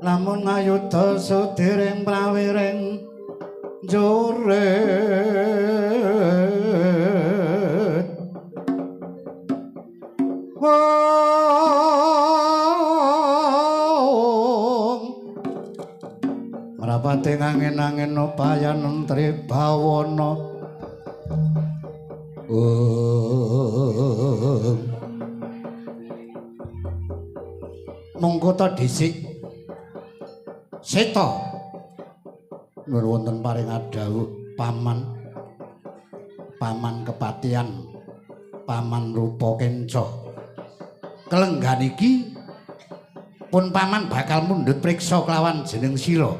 lamun ngayuda sedereng prawiring jurit mrapate ngangin-angin upayan Tribawana monggo ta dhisik Seta nuwun wonten paring adhawuh paman kepatihan paman rupa kenca kelenggan iki pun paman bakal mundhut priksa kelawan jeneng sira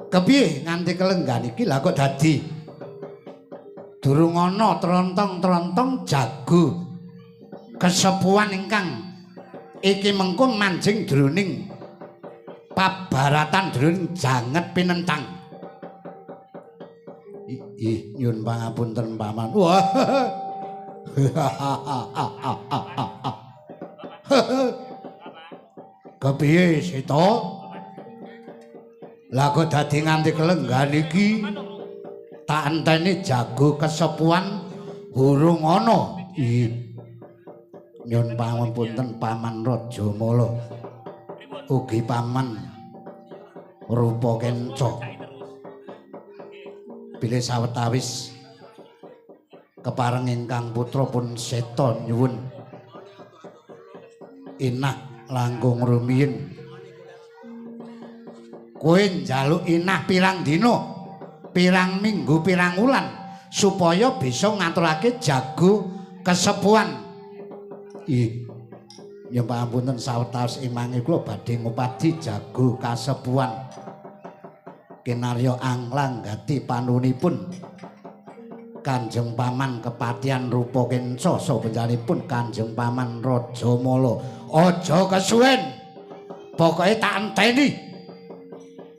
kepiye nganti kelenggan iki lha kok dadi durung ana trontong-trontong jago kesepuhan ingkang iki mengko manjing jroning pabaratan jroning janget pinentang. Nyun pangapunten paman. Wah. Kepiye Seta? Lah kok dadi nganti kelenggan iki tak enteni jago kesepuhan urung ana. Nyun pangapunten paman Rajamala. Ugi paman rupa kenca bilih sawetawis kepareng ingkang putra pun Seta nyuwun inah langkung rumiyin kowe njaluk inah pirang dina pirang minggu pirang wulan supaya bisa ngaturake jago kesepuhan. Ya pangapunten sawetawis imange kula badhe ngupadi jago kasepuhan. Kinarya anglang gati panunipun Kanjeng Paman Kepatihan Rupa Kenca saha benjanipun Kanjeng Paman Rajamala. Aja kesuwen. Pokoke tak enteni.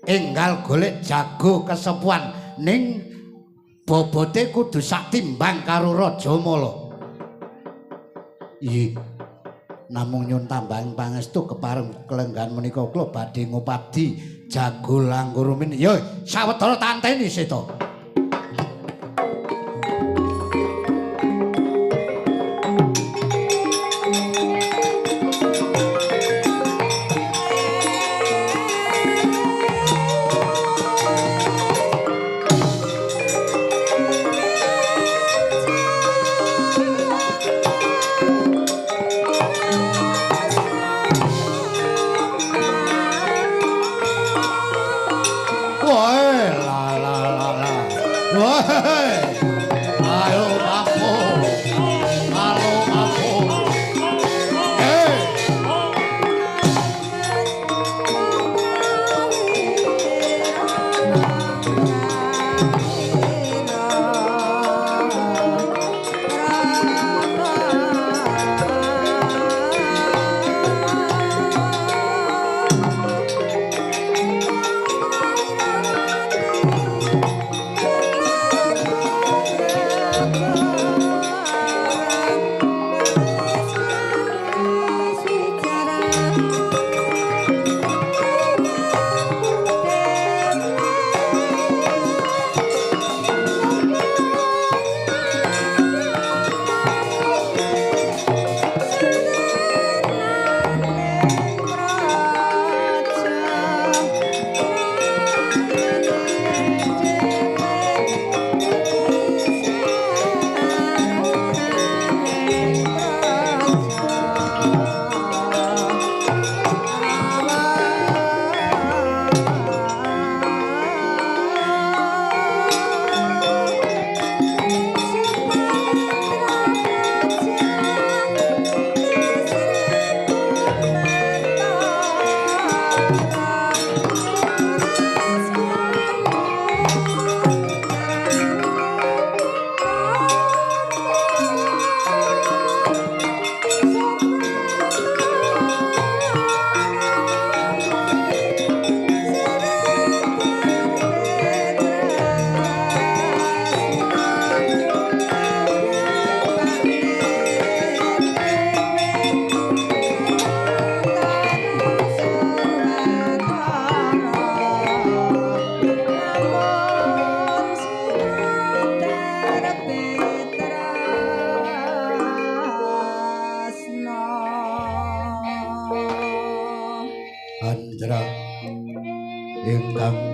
Enggal golek jago kesepuhan ning bobote kudu sak timbang karo Rajamala. Iya. Namung nyun tambahing pangestu kepareng kelenggan menika kula badhe ngupadi jago langgurumin. Ya sawetara tak enteni seta.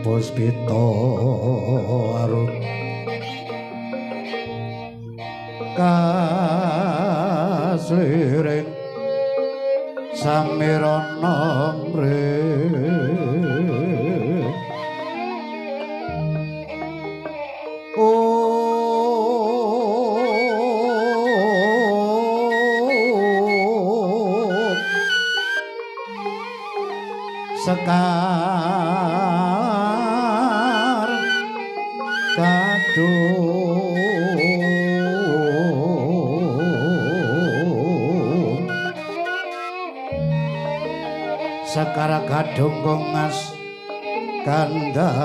Puspita arun kasliring samirana mrih sekar kadung sekar kadung kongas kandhanya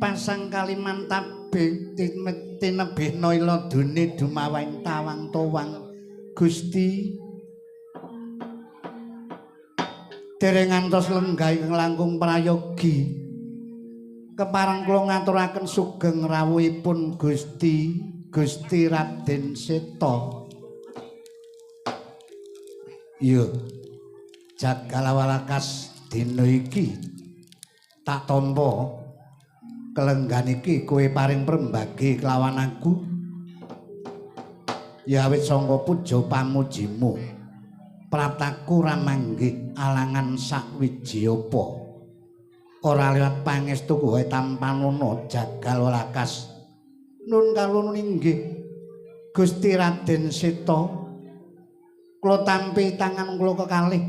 pasang kaliman tabih tinebihna iladune dumawahing tawang towang Gusti dereng ngantos lenggah ing langkung prayogi kepareng kula ngaturaken sugeng rawuhipun Gusti Raden Seta Iya. Jagalawalakas dina iki tak tampa kelenggan iki kowe paring prembagi kelawan aku. Ya awit sangka puja pamujimu. Prataku ramanggih alangan sakwiji apa. Ora liwat pangestu kowe tampanana Jagalawalakas. Nun kalun inggih Gusti Raden Seta. Kula tampi tangan kula kekalih.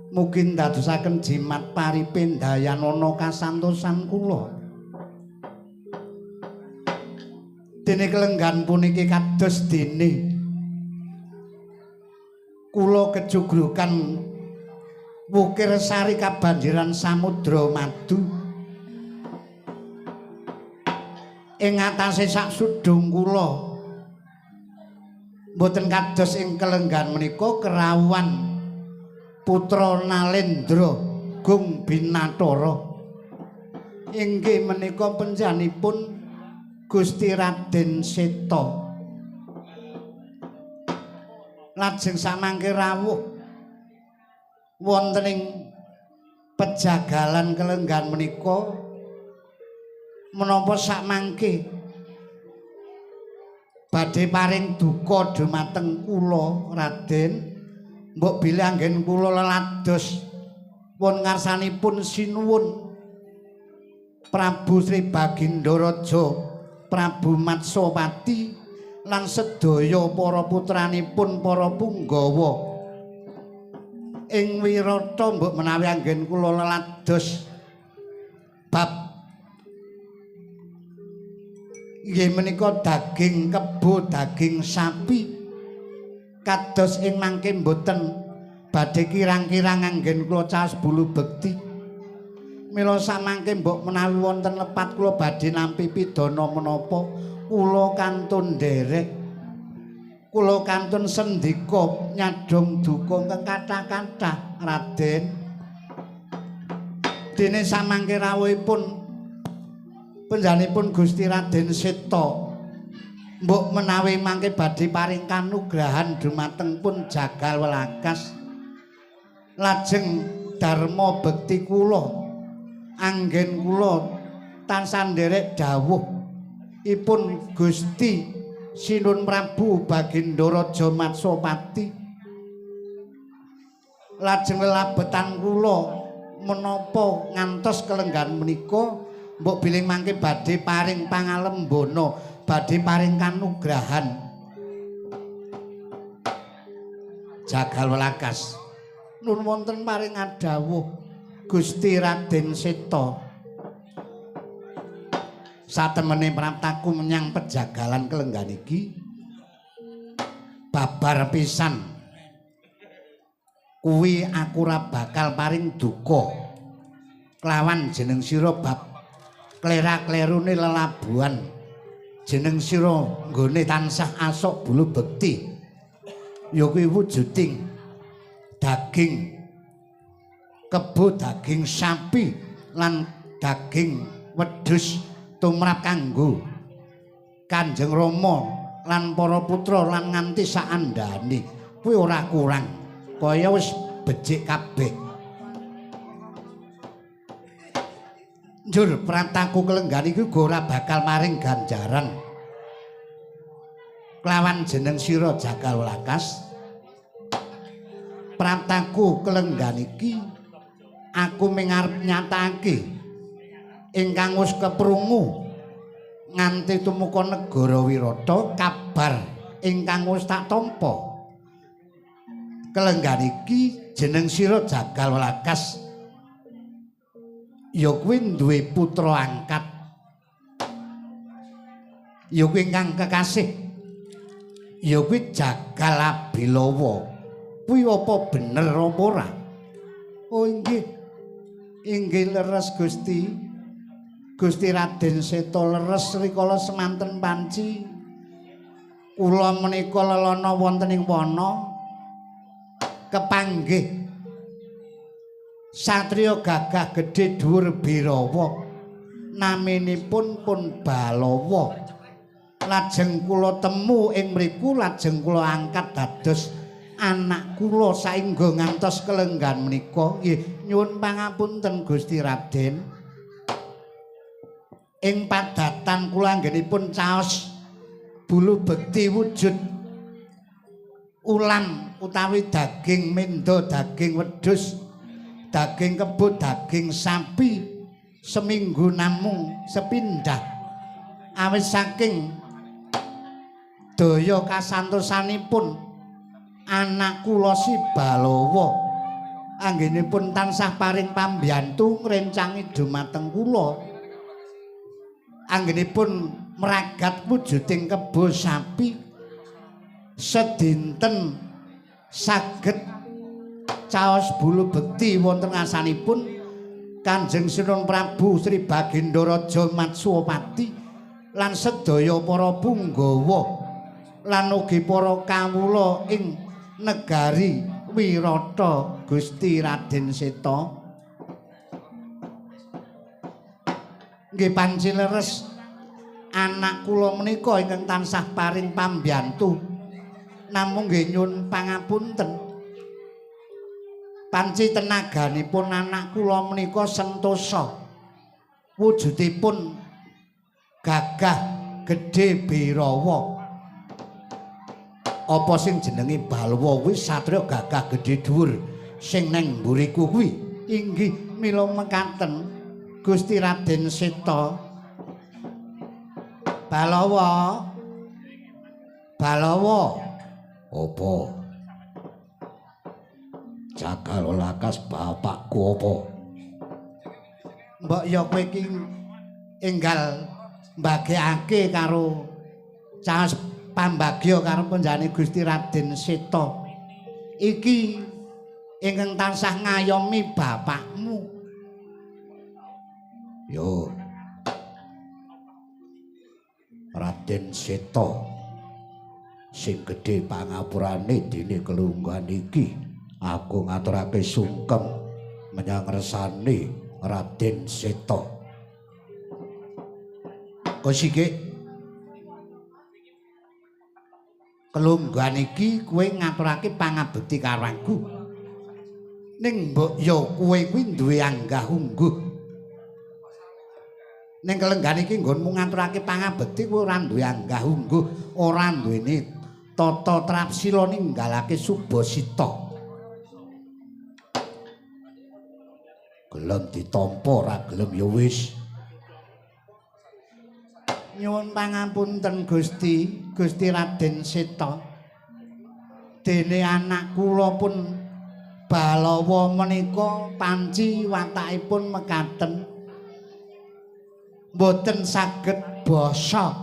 Mugi ndadosaken jimat paripendhayanana kasantosan kula. Dene kelenggan puniki kados dene kula kejugrukan wukir sari kabanjiran samudra madu ing atase sak sudung kula mboten kados ing kelenggan menika kerawuhan putra Nalendra Gung Binathara inggih menika panjenenganipun Gusti Raden Seta. Lajeng samangke rawuh wonten ing pejagalan kelenggan menika menapa sakmangke badhe paring duka dhumateng kula Raden mbok bilih anggen kula lelados pun ngarsanipun sinuwun Prabu Sri Bagindaraja Prabu Matsapati lan sedaya para putranipun para punggawa ing wirata mbok menawi anggen kula lelados bab inggih menika daging kebo daging sapi kados ing mangke mboten badhe kirang-kirang anggen kula caos bulu bekti. Mila samangke mbok menawi wonten lepat kula badhe nampi pidana menapa kula kantun nderek kula kantun sendika nyadong duka ingkang kathah-kathah Raden. Dene samangke rawuhipun panjenenganipun Gusti Raden Seta mbok menawi mangke badhe paring kanugrahan dumateng pun Jagalwalakas lajeng dharma bekti kula anggen kula tansah nderek dawuh ipun Gusti Sinun Prabu Bagindaraja Matsapati lajeng lelabetan kula menapa ngantos kelenggan menika mbok bilih mangke badhe paring pangalembana badhe paring kanugrahan Jagalwalakas nun wonten paring adawuh Gusti Raden Seta satemene praptaku menyang pejagalan kelenggan iki babar pisan kuwi aku ora bakal paring duka kelawan jeneng sira bab klera-klerune lelabuhan jeneng sira nggone tansah asok bulu bekti ya kuwi wujuding daging kebo daging sapi lan daging wedhus tumrap kanggo Kanjeng Rama lan para putra lan nganti saandane kuwi ora kurang kaya wis becik kabeh. Njur prataku kelenggan iki ora bakal maring ganjaran kelawan jeneng sira Jagalwalakas. Prataku kelenggan iki aku mengarep nyatake ingkang wis keprungu nganti tumuka negara Wirata kabar ingkang wis tak tampa. Kelenggan iki jeneng sira Jagalwalakas ya kuwi duwe putra angkat ya kuwi ingkang kekasih ya kuwi Jagalabilawa. Kuwi apa bener apa ora? Oh inggih inggih leres Gusti Gusti Raden Seta leres rikala semanten panci kula menika lelana wonten ing wana kepanggih satriya gagah gedhe dhuwur Birawa naminipun pun Balawa lajeng kula temu ing mriku lajeng kula angkat dados anak kula saengga ngantos kelenggan menika nggih nyuwun pangapunten Gusti Raden ing padatan kula anggenipun caos bulu bekti wujud ulam utawi daging mendo daging wedhus daging kebo daging sapi seminggu namung sepindah awit saking daya kasantosanipun anak kula si Balawa anggenipun tansah paring pambiyantu ngrencangi dumateng kula anggenipun meragat wujuding kebo sapi sedinten saged caos bulu bekti wonten ngasanipun Kanjeng Sinun Prabu Sri Bagindo Raja Matswapati lan sedaya para punggawa lan ugi para kawula ing negari Wirata Gusti Raden Seta nggih panci leres anak kula menika ingkang tansah paring pambiyantu namung nggih nyuwun pangapunten panci tenaganipun anak kula menika sentosa wujudipun gagah gedhe birawa apa sing jenenge Balawa kuwi satriya gagah gedhe dhuwur sing neng mburiku kuwi inggih mila mekaten Gusti Raden Seta Balawa apa Jagal Lakas bapakku apa mbok ya kowe iki enggal mbagekake karo caos pambagya karo panjenengane Gusti Raden Seta iki ingkang tansah ngayomi bapakmu yo Raden Seta sing gedhe pangapurane dene kelungguhan iki aku ngaturake sungkem menyang resane Raden Seta kosike kelungguhan iki kowe ngaturake pangabekti karo aku ning mbok ya kowe kuwi duwe anggah ungguh ning kelenggan iki nggonmu ngaturake pangabekti kowe ora duwe anggah ungguh ora duweni tata trapsila ninggalake Subasita gelem ditampa ora gelem ya wis nyuwun pangapunten Gusti Raden Seta dene anak kula pun Balawa menika panci watakipun mekaten mboten saged basa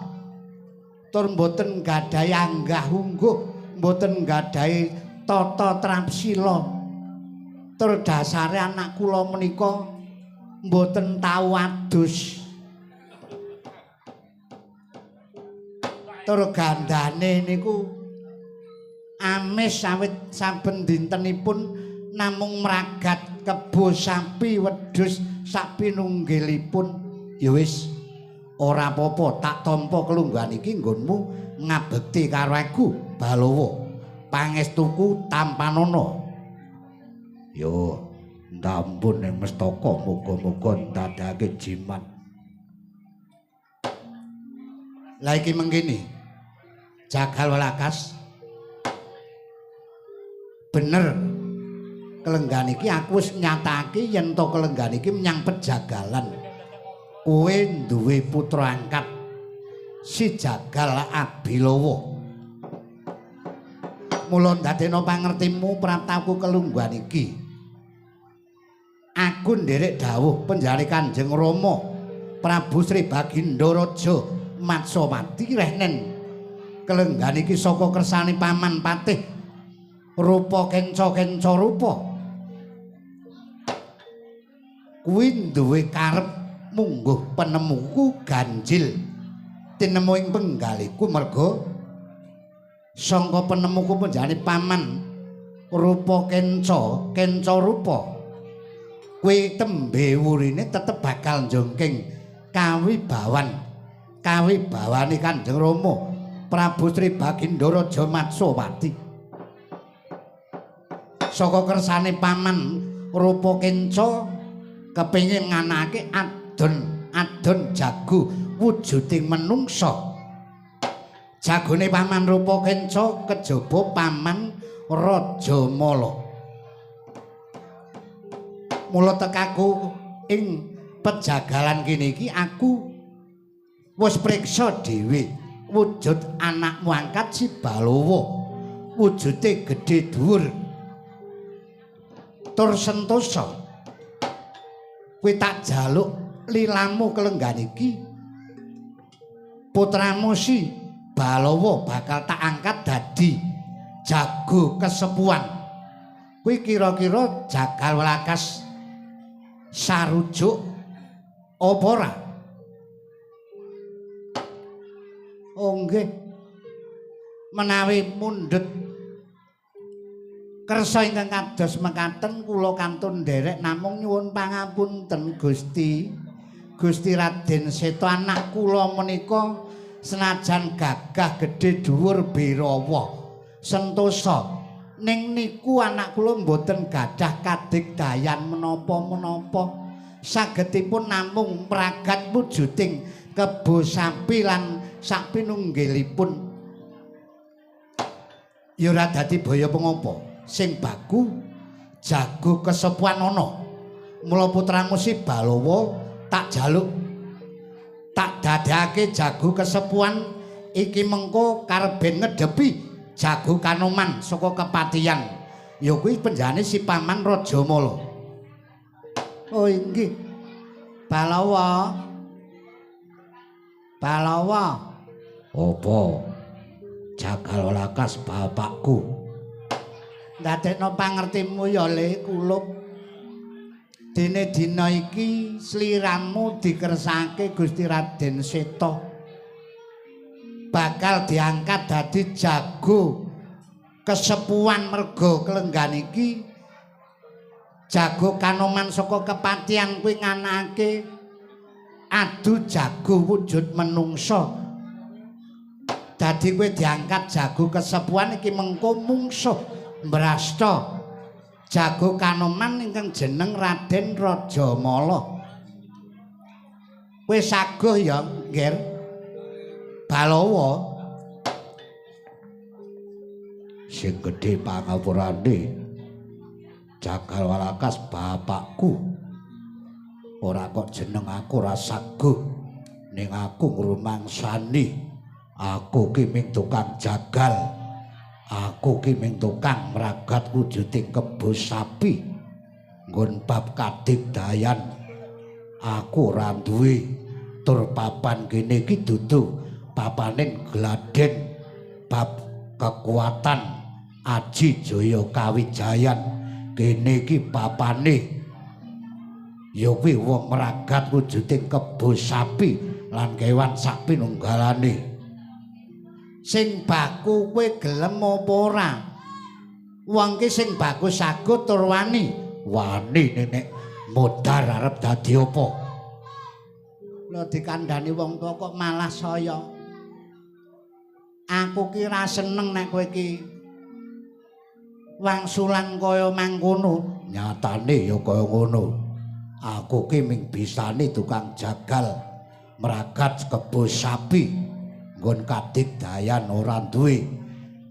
tur mboten gadhahi anggah ungguh mboten gadhahi tata trapsila tur dasare anak kula menika mboten tau adus tur gandane niku amis sawit saben dintenipun namung meragat kebo sapi wedhus sak pinunggilipun ya wis ora apa-apa tak tampa kelungguhan iki nggonmu ngabekti karo aku Balawa pangestuku tampanana yo ndampun ing mestaka muga-muga ndadekake jimat la iki mengkene Jagal Lakas bener kelenggan iki aku wis nyatake yen to kelenggan iki menyang pejagalan kowe duwe putra angkat si Jagal Abilawa mula ndadekno pangertimu prataku kelungguhan iki aku nderek dawuh penjare Kanjeng Rama Prabu Sri Bagindo Raja Matswapati rehnen kelenggan iki saka kersane paman patih rupa kenca-kenca rupa kuwi duwe karep mungguh penemuku ganjil tinemu ing penggaliku merga sangka penemuku penjane paman rupa kenca rupa kuwi tembe wurine tetep bakal njongking kawibawane Kanjeng Rama Prabu Sri Bagindo Raja Matswapati saka kersane paman rupa kenca kepengin nganakake adon jago wujuding menungsa. Jagone paman rupa kenca kejaba paman Rajamala. Mula tekaku ing pejagalan kene iki aku wis priksa dhewe wujud anakmu angkat si Balawa. Wujude gedhe dhuwur tur sentosa. Kowe tak jaluk lilamu kelenggan iki putramu si Balawa bakal tak angkat dadi jago kesepuan. Kuwi kira-kira jagal welakas sarujuk apa ora? Oh nggih. Menawi mundhut kersa ingkang kados mekaten kula kantun nderek namung nyuwun pangapunten Gusti. Gusti Raden Seta anak kula menika senajan gagah gedhe dhuwur birawa sentosa ning niku anak kula mboten gadah kadigdayan menapa-menapa sagedipun namung mragat wujuding kebo sapi lan sak pinunggilipun ya ora dadi baya pengapa sing baku jago kesepuan ana mula putramu si Balawa tak jaluk tak dadake jago kesepuan iki mengko karben ngedepi jago Kanoman saka kepatihan ya kuwi penjane si paman Rajamala. Oh inggih Balawa apa jagal welakas bapakku ndadekno pangertimu ya le kulup dene dina iki sliramu dikersake Gusti Raden Seta bakal diangkat dadi jago kesepuan merga kelenggan iki jago Kanoman saka kepatihan kuwi nganakake adu jago wujud menungsa dadi kowe diangkat jago kesepuan iki mengko mungsuh mbrasta jago Kanoman ingkang jeneng Raden Rajamala. Kowe saguh ya, Nger? Balawa sing gedhe pangapurane jagal welakas bapakku ora kok jeneng aku ora saguh ning aku ngrumangsani aku ki ming tukang jagal aku ki ming tukang mragat wujuding kebo sapi nggon bab kadigdayan aku ora duwe tur papan kene iki dudu papaning gladen bab kekuatan Aji Jaya Kawijayan kene iki papane ya kuwi wong meragat wujuding kebo sapi lan kewan sak pinunggalane sing baku kowe gelem apa ora wong ki sing bagus sagut tur wani nek modar arep dadi apa lho dikandhani wong tuwa kok malah saya. Aku ki ra seneng nek kowe ki wangsulan kaya mangkono. Nyatane ya kaya ngono. Aku ki ming bisani tukang jagal meragat kebo sapi nggon kadigdayan ora duwe.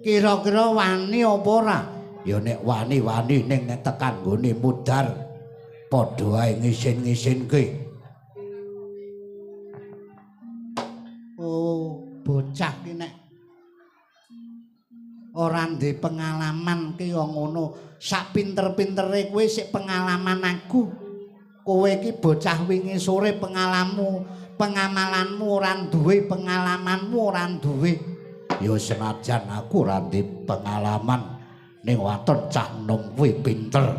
Kira-kira wani apa ora? Ya nek wani-wani ning nek tekan nggone mudar padha wae ngisin-ngisinke. Oh, bocah ki nek ora ndek pengalaman ki ya ngono. Sak pinter-pintere kowe sik pengalaman aku. Kowe iki bocah wingi sore pengamalanmu ora duwe, pengalamanmu ora duwe. Ya senajan aku ora ndek pengalaman ning waton cah nom kuwi pinter.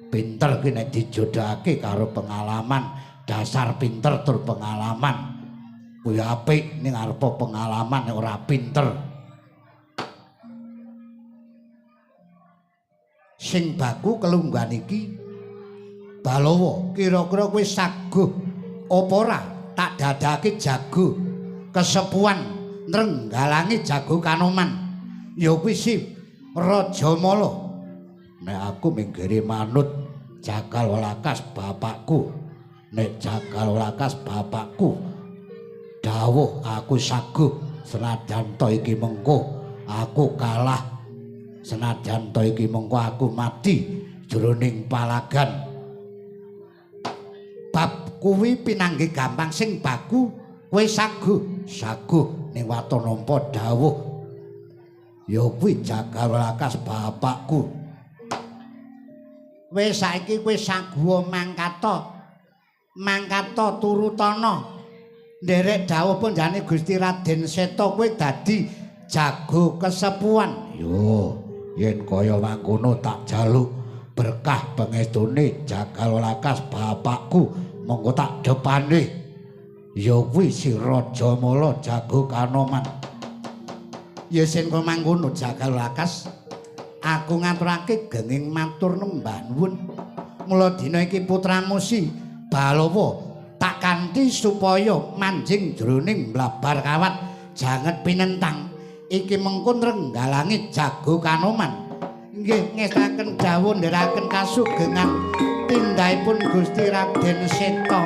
Pinter ki nek dijodhake karo pengalaman, dasar pinter tur pengalaman. Kuwi apik ning arepa pengalaman nek ora pinter. Sing baku kelunggan iki Balawa kira-kira kowe saguh apa ora tak dadake jago kesepuan nrenggalangi jago Kanoman ya kuwi si Rajamala nek aku minggiri manut Jakal Walakas bapakku. Nek Jakal Walakas bapakku dawuh aku saguh senajan to iki mengko aku kalah, senajan to iki mengko aku mati jroning palagan. Bab kuwi pinanggih gampang sing baku kowe saguh ning waton nampa dawuh ya kuwi Jakal Walakas bapakku. Wis saiki kowe saguh mangkata turutana nderek dawuh ponjane Gusti Raden Seta kowe dadi jago kesepuhan. Yo yen kaya mangkono tak jaluk berkah pangestune Jakal Walakas bapakku monggo tak depane ya kuwi si Raja Mala jago Kanoman. Ya sen kok mangkono Jakal Walakas aku ngaturake genging matur nembah nuwun. Mula dina iki putramu si Balawa tak kanthi supaya manjing jroning blabar kawat janget pinentang iki mengko nrenggalangi jago Kanoman. Nggih ngestaken dawuh ndherekaken kasugengan tindhaipun Gusti Raden Seta.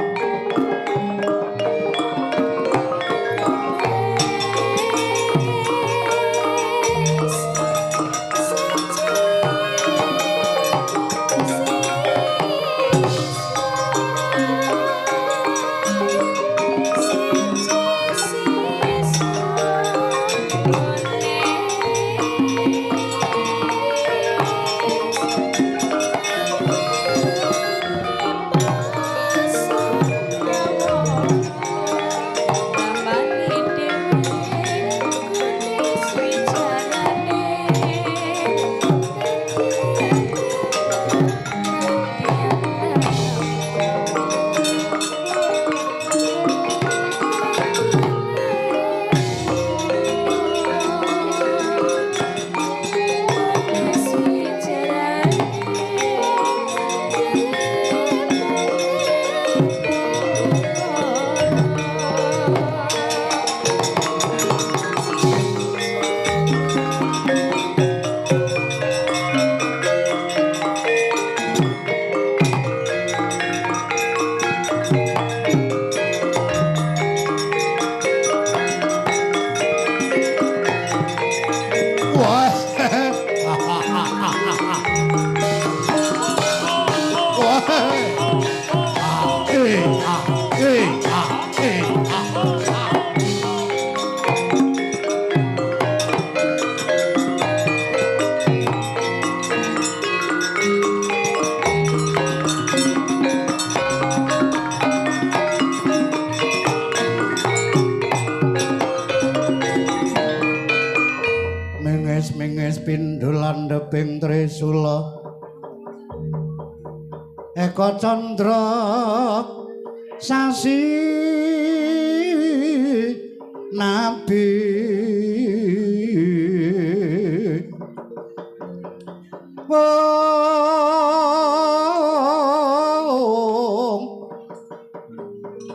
Mengis pindulan deping Trisula Eka Candra sasi nabi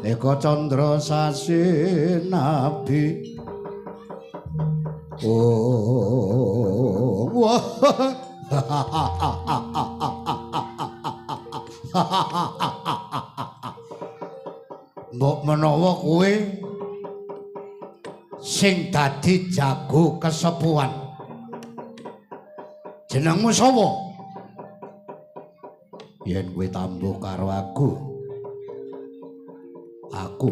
Eka Candra sasi nabi mbok menawa kowe sing dadi jago kesepuhan jenengmu sapa yen kowe tambuh karo aku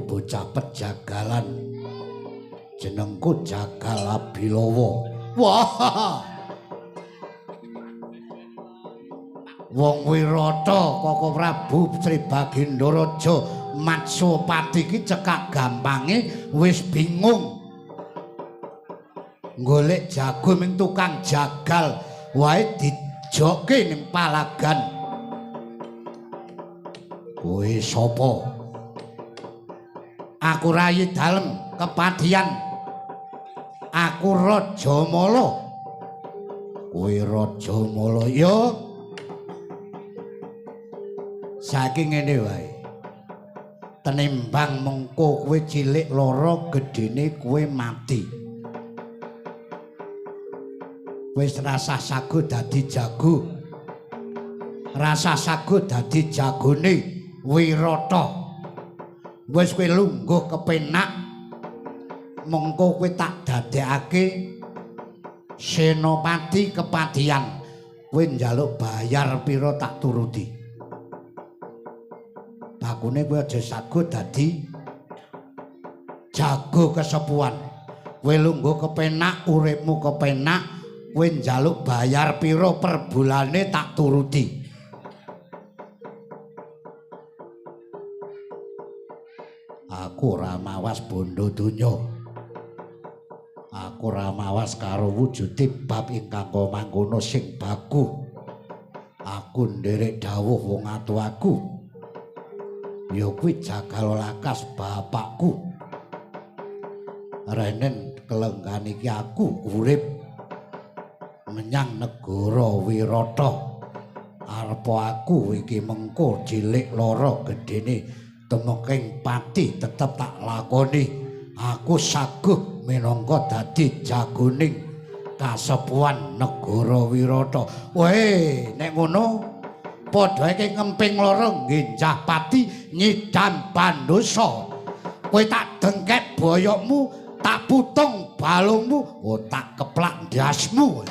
bocah pejagalan jenengku Jakal Abilawa. Wah. Wong Wirata Kaka Prabu Sri Bagendaraja Matsupati iki cekak gampange wis bingung. Golek jago ming tukang jagal wae dijokke ning palagan. Kowe sapa? Aku rayi dalem kepadian. Aku Raja Mala. Kowe Raja Mala ya. Saking ngene wae. Tenimbang mengko kowe cilik lara gedene kowe mati. Wis rasah sago dadi jago. rasa sagu dadi jagone Wirata. Wis kowe lungguh kepenak, mengko kowe tak dadekake senopati kepatihan. Kowe njaluk bayar pira tak turuti. Bakune kowe aja sagu dadi jago kesepuan. Kowe lungguh kepenak, uripmu kepenak, kowe njaluk bayar pira per bulane tak turuti. Aku ora mawas bondo donya. Aku ora mawas karo wujude bab ingkang mangkono sing baku. Aku nderek dawuh wong atuaku. Ya kuwi Jagal Lakas bapakku. Renen kelenggan iki aku urip menyang negara Wirata. Arepa aku iki mengko cilik loro gedene temeking pati tetep tak lakoni. Aku saguh minangka dadi jagoning kasepuan negara Wirata. Weh, nek ngono padha iki ngemping loro nginjah pati nyidam Pandosa. Kowe tak dengkek boyokmu, tak putung balungmu, tak keplak ndasmu.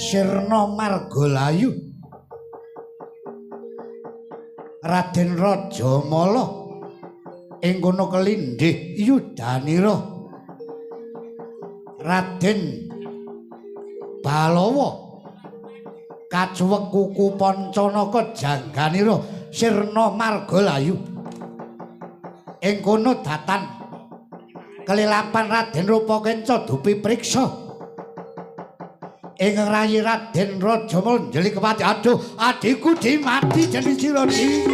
Sirna Margalayu Raden Rajamala ing kono kelindhih yudanira Raden Balawa kacuwek kuku Pancanaka jangganira Sirna Margalayu ing kono datan kelilapan Raden Rupakenca dupi priksa ing rayi Raden Rajamala njeli kepati aduh adikku dimati jeneng sira di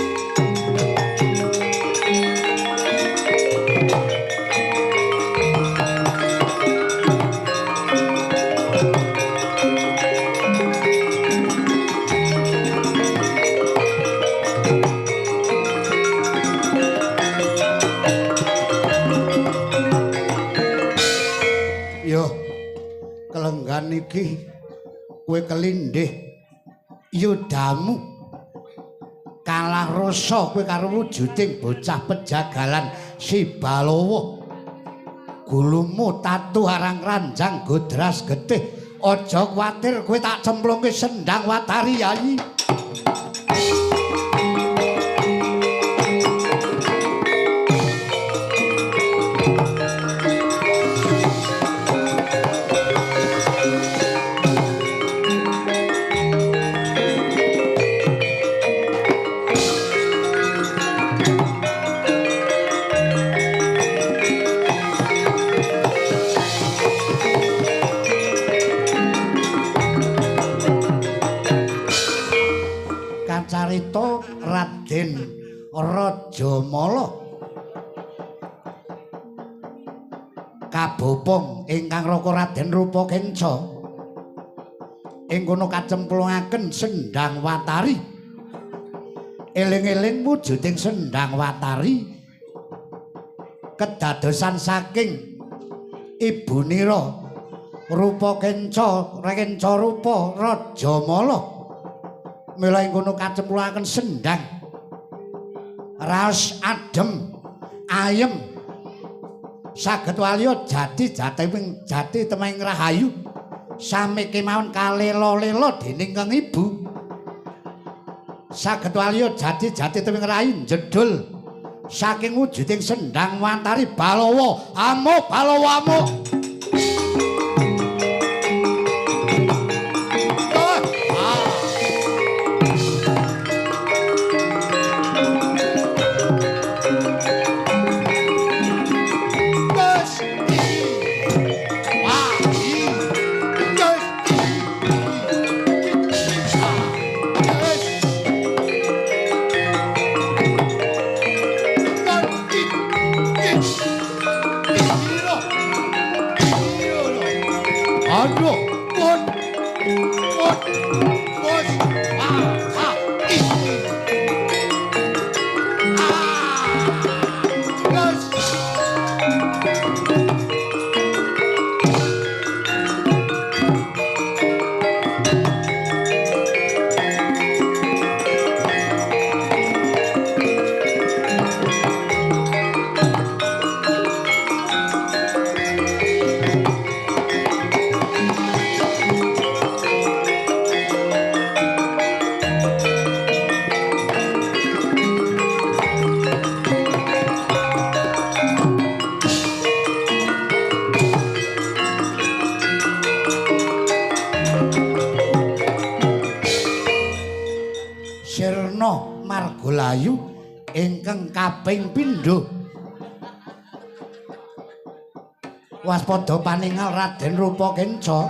yo kelenggan iki kowe kelindhih yudamu kalah rasa kowe karo wujuding bocah pejagalan si Balawa gulumu tatu arang ranjang godras getih aja kuwatir kowe tak cemplungke sendang watari yayi carita Raden Rajamala kabopong ingkang raka Raden Rupakenca ing kono kacemplungaken sendang watari eling-eling wujuding sendang watari kedadosan saking ibunira Rupakenca Rekenca Rupa Rajamala mila ing kono kacemplungaken sendang raos adem ayem saged waliya jati temeng rahayu sami kemawon kalela-lela dening kang ibu saged waliya jati temeng rahayu jedul saking wujuding sendang watari Balawa amuk Balawa amuk Margalayu ingkang kaping pindho waspada paningal Raden Rupakenca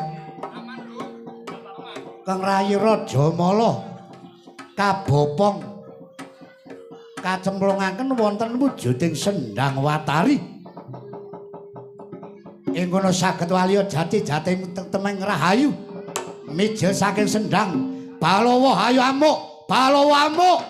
kang rayi Rajamala kabopong kacemplungaken wonten wujuding sendang watari ing kono saged waliya jati temeng rahayu mijil saking sendang Balawa hayu amuk Balawa amuk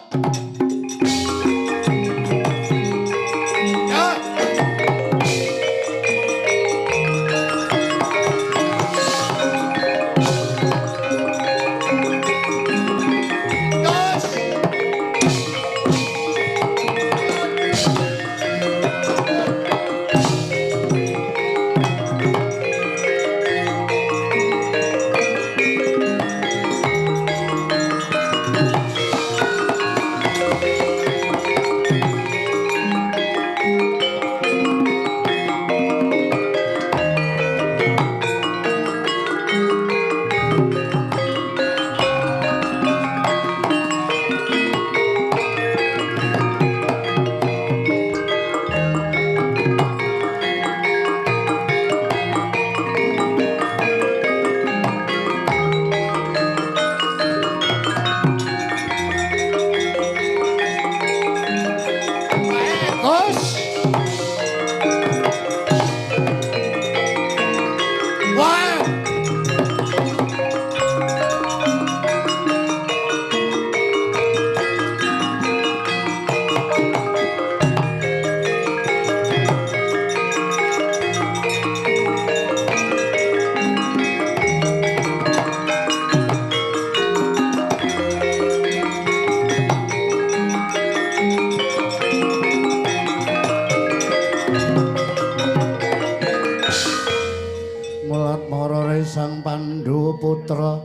putra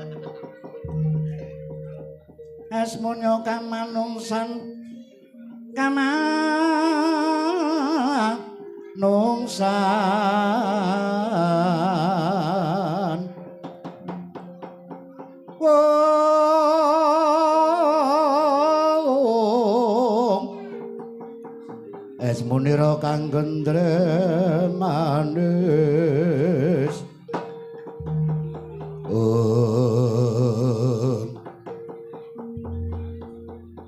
asmanya kamanungsan kamanungsan esmunira kang gendremanis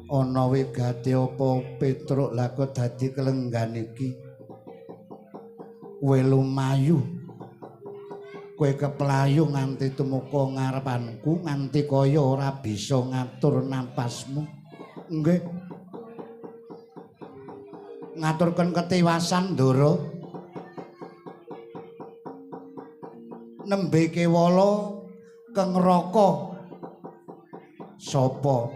ana wigati apa Petruk lha kok dadi kelenggan iki kowe lumayu kowe keplayu nganti tumeka ngarepanku nganti kaya ora bisa ngatur napasmu nggih ngaturken ketiwasan Ndara nembe kewala keng neraka sapa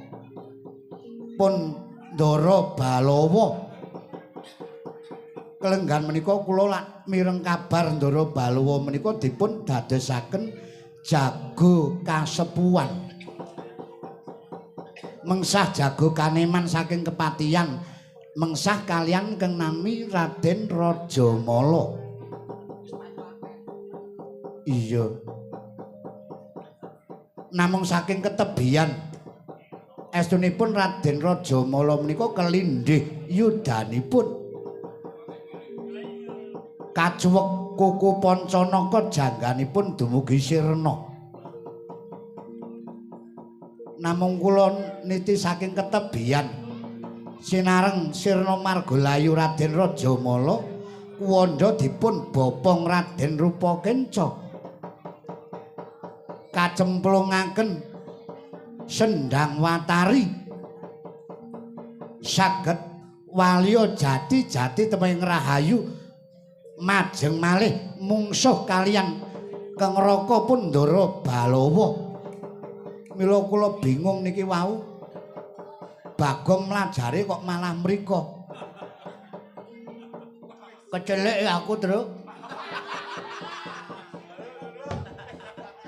pun Ndara Balawa kelenggan menika kula lak mireng kabar Ndara Balawa menika dipun dadosaken jago kasepuhan mengsah jago kaneman saking kepatihan mengsah kalian keng nami Raden Rajamala iya namung saking ketebian estunipun Raden Rajamala menika kelindih yudanipun kacuwek kuku Pancanaka jangganipun dumugi sirna namung kula niti saking ketebian sinareng sirna margalayu Raden Rajamala kuwanda dipun bopong Raden Rupakenca kacemplungaken Sendhang Watari saged walya jati temeng rahayu majeng malih mungsuh kalian keng neraka pun Ndara Balawa mila kula bingung niki wau Bagong mlajare kok malah mriko kecelik ya aku Truk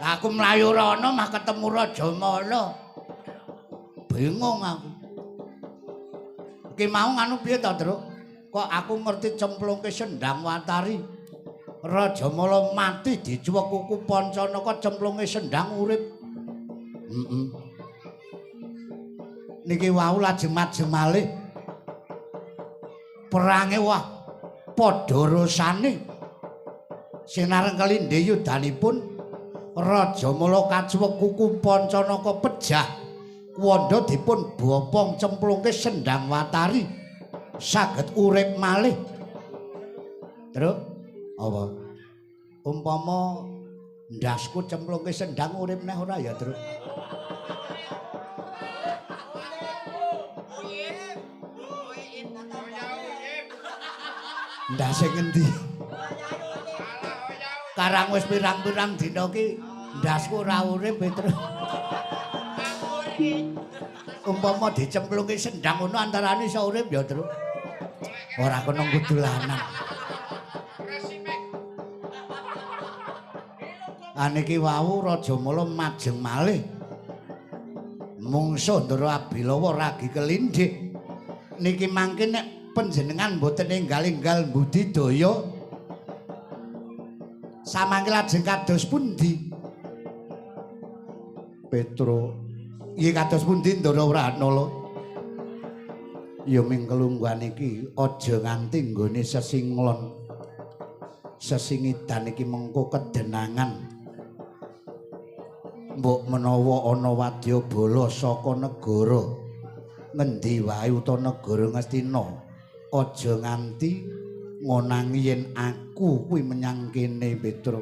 aku mlayu rono mah ketemu Rajamala bingung aku iki mau nganu piye to Truk kok aku ngerti cemplungke Sendhang Watari Rajamala mati dicuwek kuku Pancanaka cemplunge Sendhang urip niki wau lajeng majeng malih perange wah padha rasane sinareng kelindih yudanipun Rajamala kacuwek kuku Pancanaka pejah kuwanda dipun bopong cemplungke Sendhang Watari saged urip malih Truk apa umpama ndasku cemplungke sendhang urip neh ora ya Truk ndase ngendi karang wis pirang-pirang dina ki ndasku ora urip Truk umpama dicemplungi sendhang ngono antarane iso urip ya Truk ora kena ngudulanan aniki wau Rajamala majeng malih mungsuh Ndara Abilawa ragi kelindhik niki mangke nek panjenengan mboten enggal-enggal budidaya samangke lajeng kados pundi Petro nggih kados pundi Ndara Wranala ya ming kelungguhan iki aja nganti nggone sesinglon sesingidan iki mengko kedenangan mbok menawa ana wadyabala saka negara ngendi wae utawa negara Ngastina aja nganti ngonangi yen aku kuwi menyang kene Petro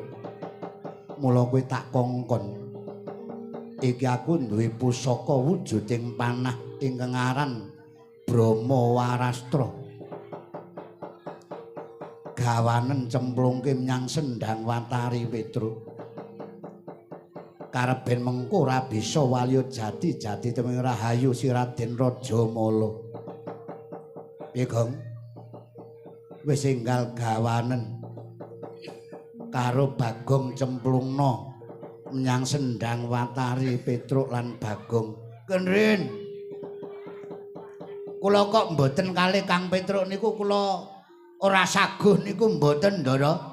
mula kowe tak kongkon iki aku duwe pusaka wujuding panah ingkang aran Brahmawarastra gawanen cemplungke menyang Sendhang Watari Petro kareben mengko ora bisa walya jati temeng rahayu si Raden Rajamala piye Gong wis enggal gawanen karo Bagong cemplungna menyang Sendang Watari Petruk lan Bagong. Kenrin. Kula kok mboten kalih Kang Petruk niku kula ora saguh niku mboten Ndara.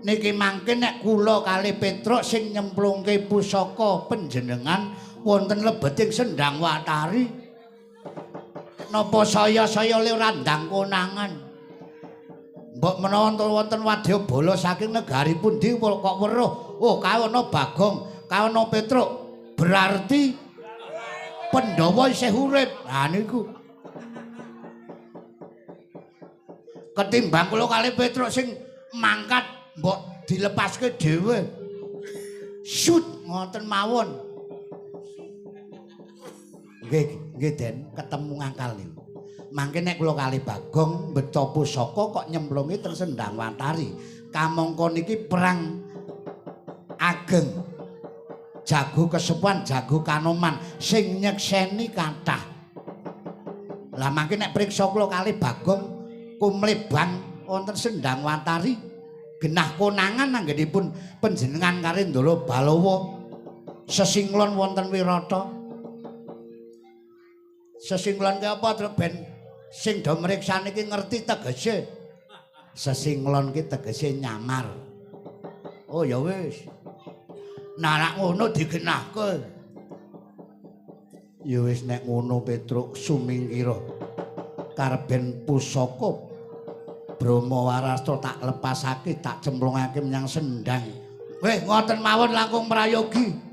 Niki mangke nek kula kalih Petruk sing nyemplungke pusaka panjenengan wonten lebeting Sendang Watari. Napa saya le ora ndang konangan. Mbok menawa wonten wadyabala saking negari pundi kok weruh. Oh, kaono Bagong, kaono Petruk. Berarti Pandhawa isih urip. Ha niku. Ketimbang kula kalih Petruk sing mangkat mbok dilepaske dhewe. Shoot ngoten mawon. Nggih Den, ketemu ngakal niku. Mangke nek kula kalih Bagong mbeta pusaka kok nyemplungi teng Sendang Watari. Kamangka niki perang ageng. Jago kesepuan, jago kanoman sing nyekseni kathah. Lah mangke nek priksa kula kalih Bagong kumlebang wonten Sendang Watari genah konangan anggenipun panjenengan Karendra Balawa sesinglon wonten Wirata. Sesinglon ki apa terus ben sing do mriksani ki ngerti tegese. Sesinglon ki tegese nyamar. Oh ya wis. Nek ngono digenahke. Ya wis nek ngono Petruk sumingkira karben pusaka Brahmawarasta tak lepasake tak cemplungake menyang Sendang. Weh ngoten mawon langkung prayogi.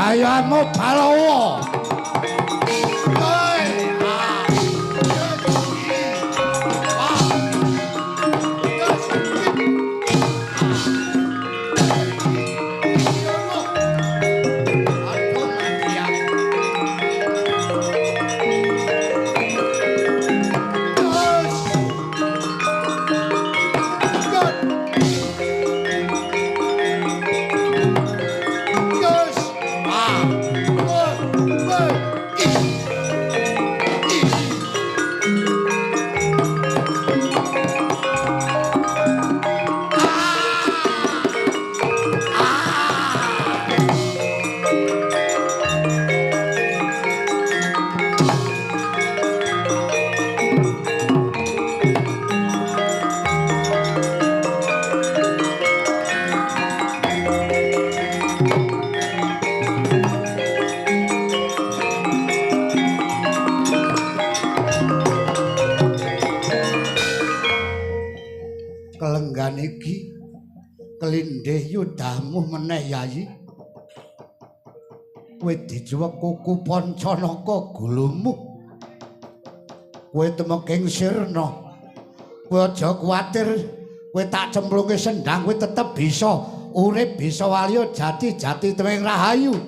Ayamo Balawa. Iki kelindih yudamu meneh Yayi. Kowe dijuwek kuku Pancanaka gulumu. Kowe temengking sirna. Kowe aja kuwatir, kowe tak cemplunge Sendang kowe tetep bisa urip, bisa waliya jati tewing rahayu.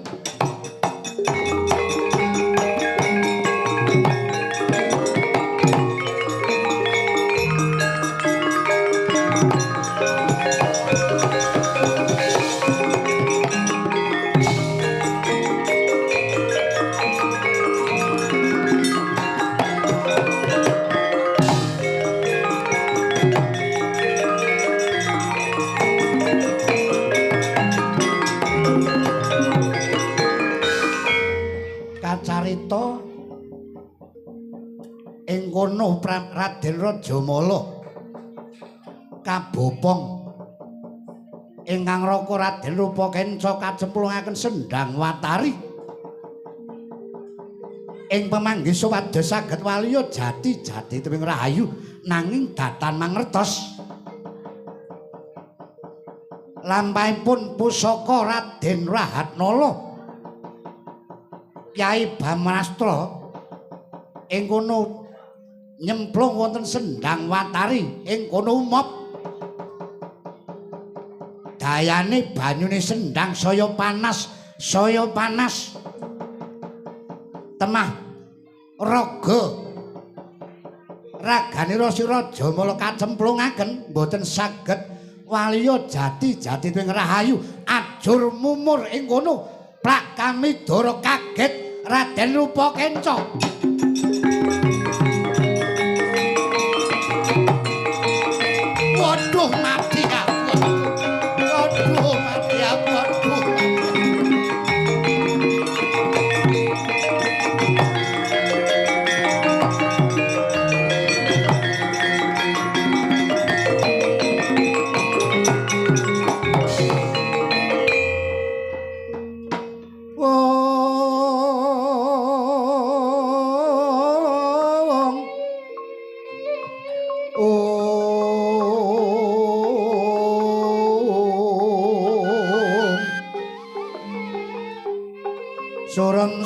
Kacarita ing kono Raden Rajamala kabopong ingkang raka Raden Rupakenca kacemplungaken Sendhang Watari ing pamanggih supados saged waliya jati tebing rahayu nanging datan mangertos lampahipun pusaka Raden Rahatnala Kyai Bamanastra ing kono nyemplung wonten Sendhang Watari ing kono umop dayane banyune sendhang saya panas temah raga raganira sira Jamala kacemplungaken mboten saged waliya jati teng rahayu ajur mumur ing kono prak Kamidara kaget Raden Rupakenca waduh mati aku waduh mati aku waduh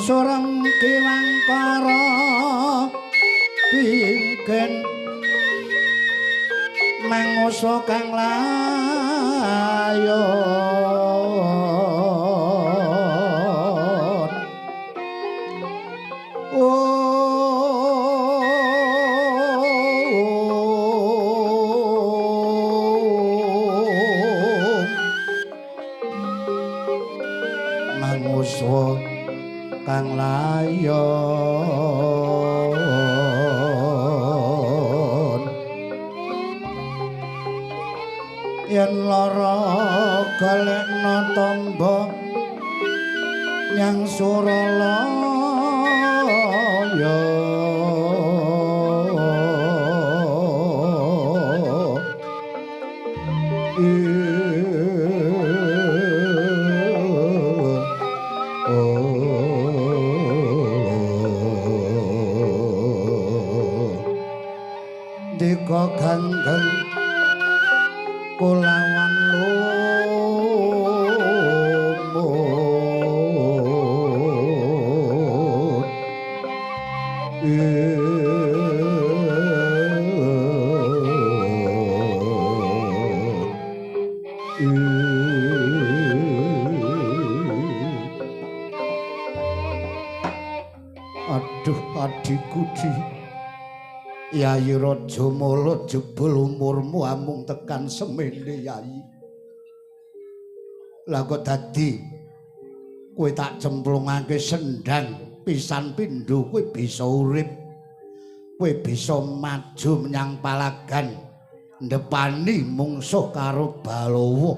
sorong kiwangkara pingken mangusa kang layon mangusa kang layon yen lara golekna tamba nyang Suralaya dika ganggeng kulawan lumut aduh adikku Yayi Rajamala jebul umurmu amung tekan semene Yayi. Lah kok dadi kowe tak cemplungake sendhang pisan pindho kowe bisa urip. Kowe bisa maju menyang palagan ndepani mungsuh karo Balawa.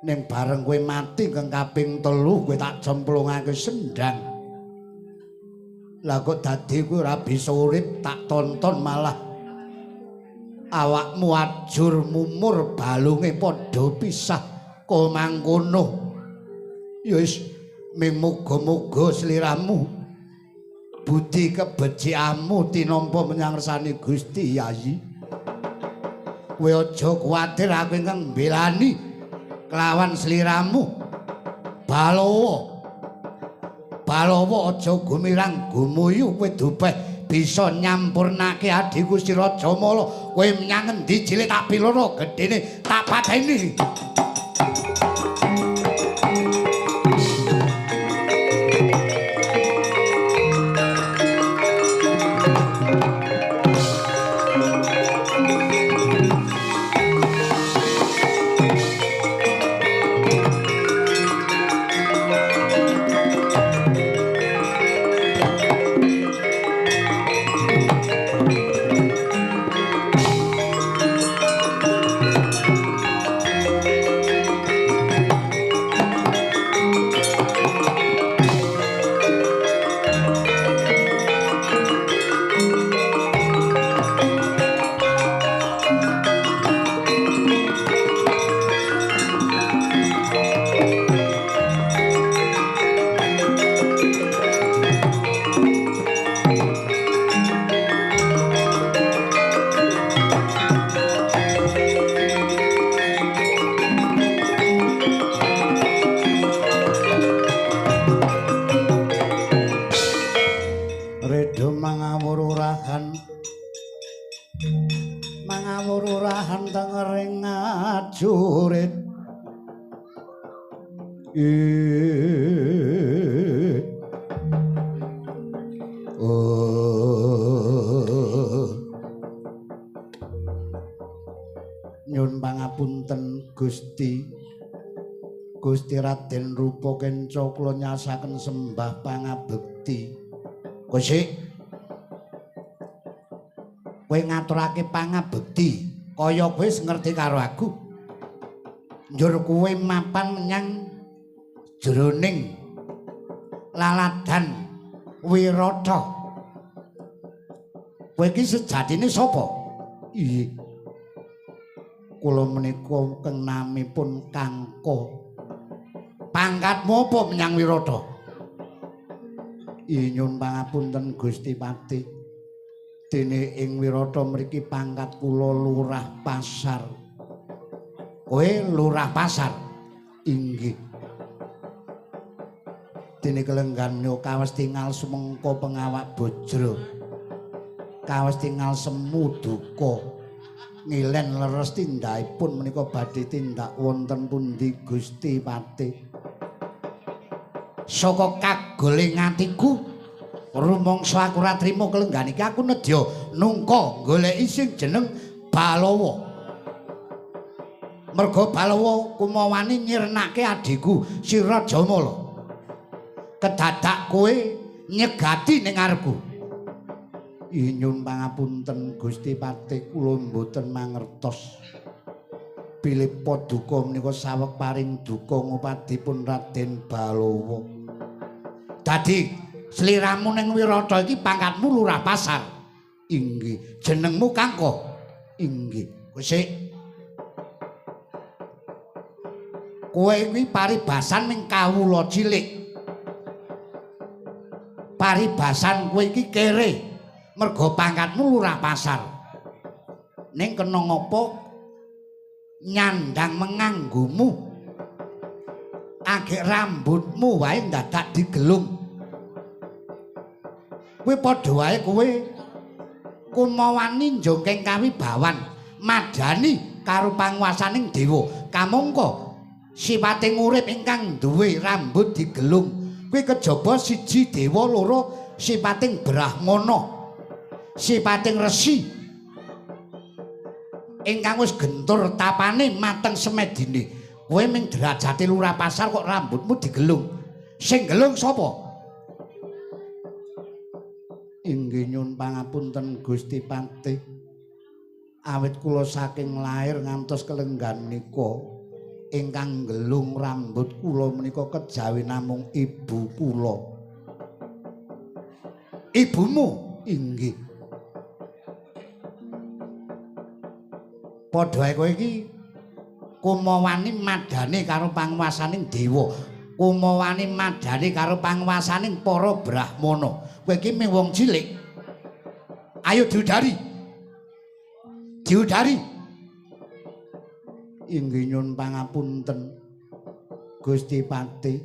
Ning bareng kowe mati kang kaping 3 kowe tak cemplungake sendhang. Lah kok dadi kowe ora bisa urip tak tonton malah awakmu ajur mumur balunge padha pisah kok mangkono ya wis muga-muga sliramu budi kebecikanmu tinampa menyang ngersani Gusti Yayi kowe aja kuwatir aku ingkang mbelani kelawan sliramu Balawa aja gumirang gumuyu kowe dupeh bisa nyampurnake adhiku si Rajamala kowe menyang endi cilik tak piloro gedene tak pateni kanteng ring ajurit nyun pangapunten Gusti Gusti Raden Rupa Kenca kula nyasaken sembah pangabekti Gusti kowe ngaturake pangabekti kaya kowe wis ngerti karo aku njur kowe mapan menyang jroning laladan Wirata kowe iki sejatine sapa? Iya kula menika keng namipun Kangka pangkatmu apa menyang Wirata? Iya nyun pangapunten Gusti Pati dene ing Wirata mriki pangkat kula Lurah Pasar. Kowe Lurah Pasar? Inggih. Dene kelengganyo kawas tingal sumengko pengawak bojro. Kawas tingal semu duka. Ngilen leres tindakipun menika badhe tindak wonten pundi Gusti Pati? Saka kagoling atiku rumangsa aku ora trima kelenggan iki aku nedya nungka goleki sing jeneng Balawa. Merga Balawa kumawani nyirnake adhiku si Rajamala. Kedadak kowe nyegati ning ngarepku. Nyun pangapunten Gusti Pati kula mboten mangertos. Bilih paduka menika saweg paring duka ngupadipun Raden Balawa. Dadi sliramu ning Wirata iki pangkatmu Lurah Pasar. Inggih. Jenengmu Kangka. Inggih. Gusti. Kowe kuwi paribasan ning kawula cilik. Paribasan kowe iki kere. Merga pangkatmu Lurah Pasar. Ning kena ngapa nyandang menganggumu. Agek rambutmu wae dadak digelung. Kowe padha wae kowe kumawani njongkeng kawibawan madani karo panguwasaning dewa kamangka sipating urip ingkang duwe rambut digelung kowe kejaba siji dewa loro sipating brahmana sipating resi ingkang wis gentur tapane mateng semedine kowe ming derajate Lurah Pasar kok rambutmu digelung sing gelung sapa? Inggih nyun pangapunten Gusti Pati. Awit kula saking lair ngantos kelenggan nika ingkang gelung rambut kula menika kejawi namung ibu kula. Ibumu? Inggih. Padha ae kowe iki kumawani madane karo panguwasaning dewa. Kumawani madane karo panguwasaning para brahmana. Kowe iki mung wong cilik. Ayo diudari. Diudari. Inggih nyun pangapunten Gusti Pati.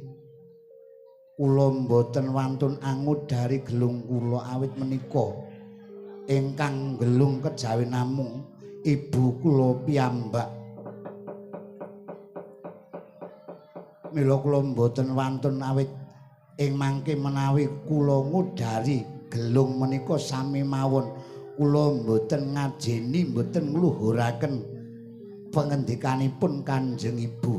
Kula mboten wantun angudari gelung kula awit menika ingkang gelung kejawi namung ibu kula piyambak. Mila kula mboten wantun awit ing mangke menawi kula ngudari gelung menika sami mawon kula mboten ngajeni mboten ngluhuraken pangendikanipun Kanjeng Ibu.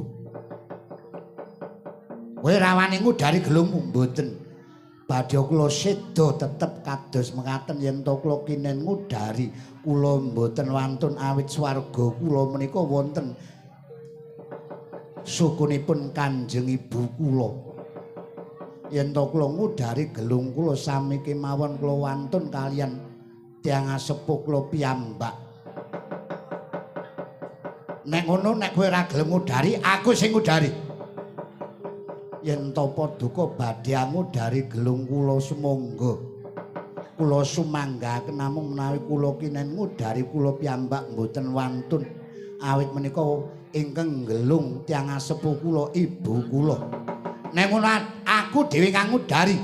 Kowe rawani ngudari gelungmu mboten. Badhe kula seda tetep kados mekaten yen to kula kinen ngudari kula mboten wantun awit swarga kula menika wonten sukunipun Kanjeng Ibu kula. Yen to kula ngudari gelung kula sami kemawon kula wantun kalian tiyang asepuh kula piyambak. Nek ngono nek kowe ora gelem ngudari, aku sing ngudari. Yen to paduka badhe ngudari gelung kula sumangga. Kula sumanggaken namung menawi kula kinen ngudari kula piyambak mboten wantun awit menika ingkang gelung tiyang asepuh kula ibu kula. Nek ngono aku dhewe kang ngudari.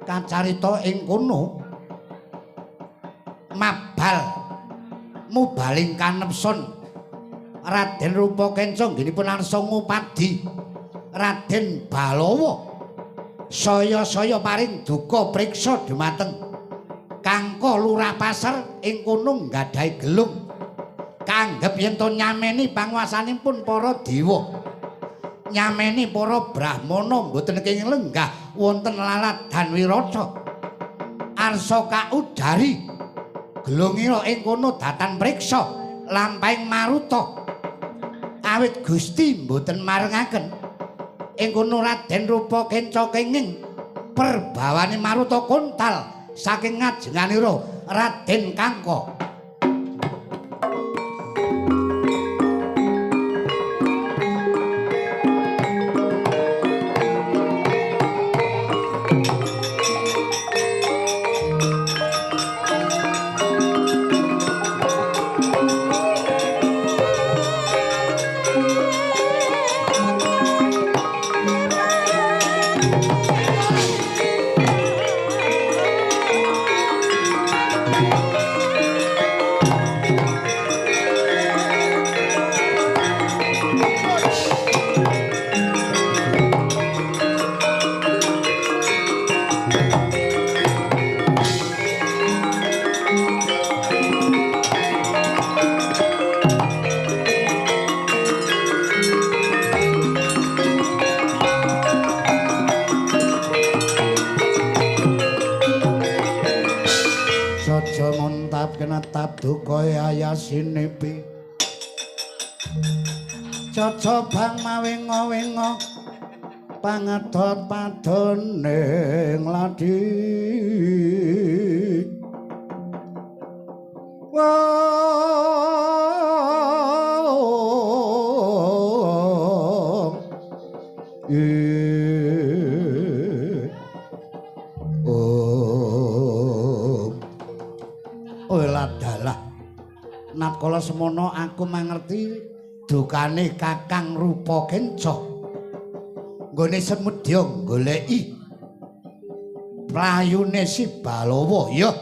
Kacarita ing kono mabal mubaling kanepson Raden Rupakenca nggenipun arsa ngupadi Raden Balawa saya paring duka priksa dumateng Kangka Lurah Pasar ing kono nggadahi gelung kanggep yen to nyameni panguwasanipun para dewa nyameni para brahmana mboten kenging lenggah wonten lalat dan wirata arsa kaudari gelungira ing kono datan priksa lampahing maruta awit Gusti mboten marengaken ing kono Raden Rupakenca kenging perbawani maruta kontal saking ngajenganira Raden Kangka. Kenatap duka ayasinepi Caca bang mawinga-winga pangedhot padoning ladi Kala semono aku mangerti dukane Kakang Rupakenca nggone semedya goleki prayune si Balawa ya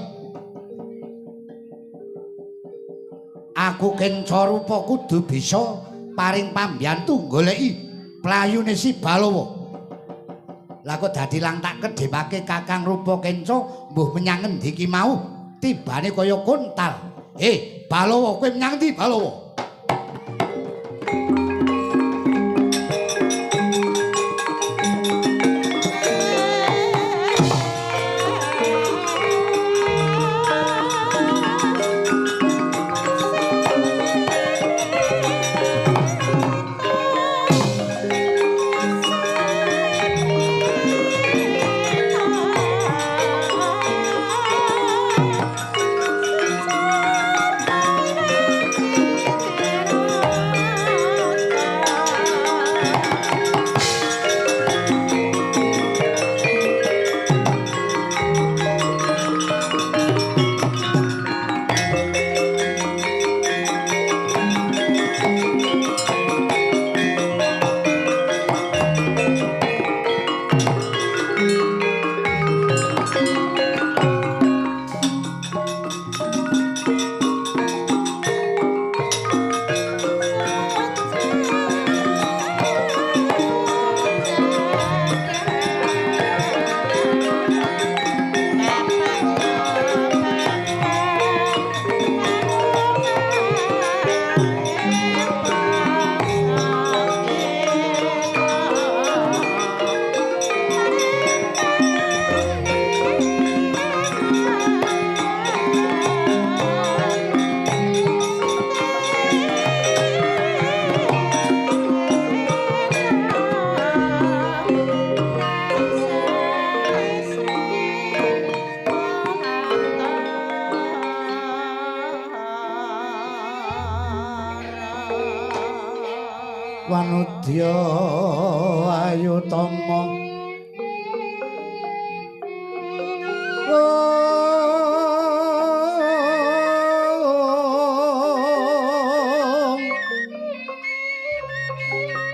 aku Kenca Rupa kudu bisa paring pambiyantu goleki prayune si Balawa lah kok dadi lang tak kedhepake Kakang Rupakenca mbuh menyang endi ki mau tibane kaya kontal Balawa kowe menyang ndi Balawa Wanudya Ayutama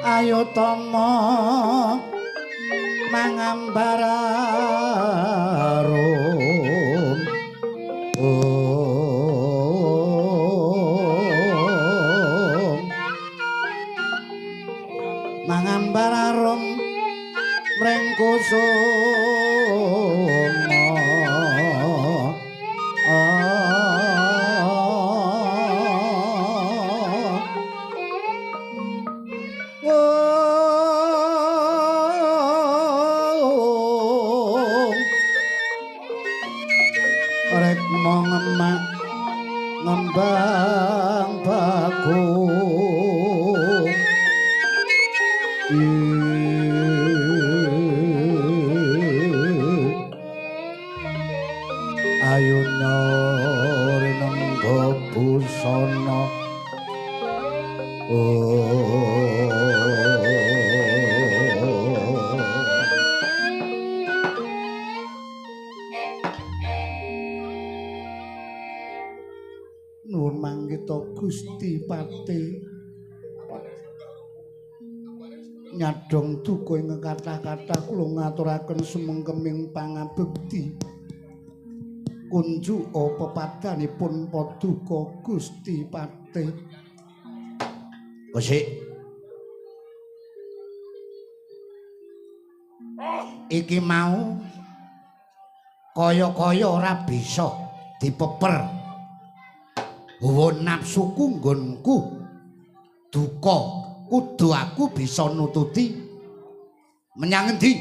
Ayutama mangambararum mangambar arum mreng kusuma rek mong emak ngembang bagung ayo nyore nenggo busana nuwun manggita Gusti Pati nyadong duka ing kathah-kathah kula ngaturaken sumengkeming pangabekti kunjuka pepadanipun paduka Gusti Pati. Gusti iki mau kaya-kaya ora bisa dipeper hawa nafsuku nggonku duka kudu aku bisa nututi menyang endi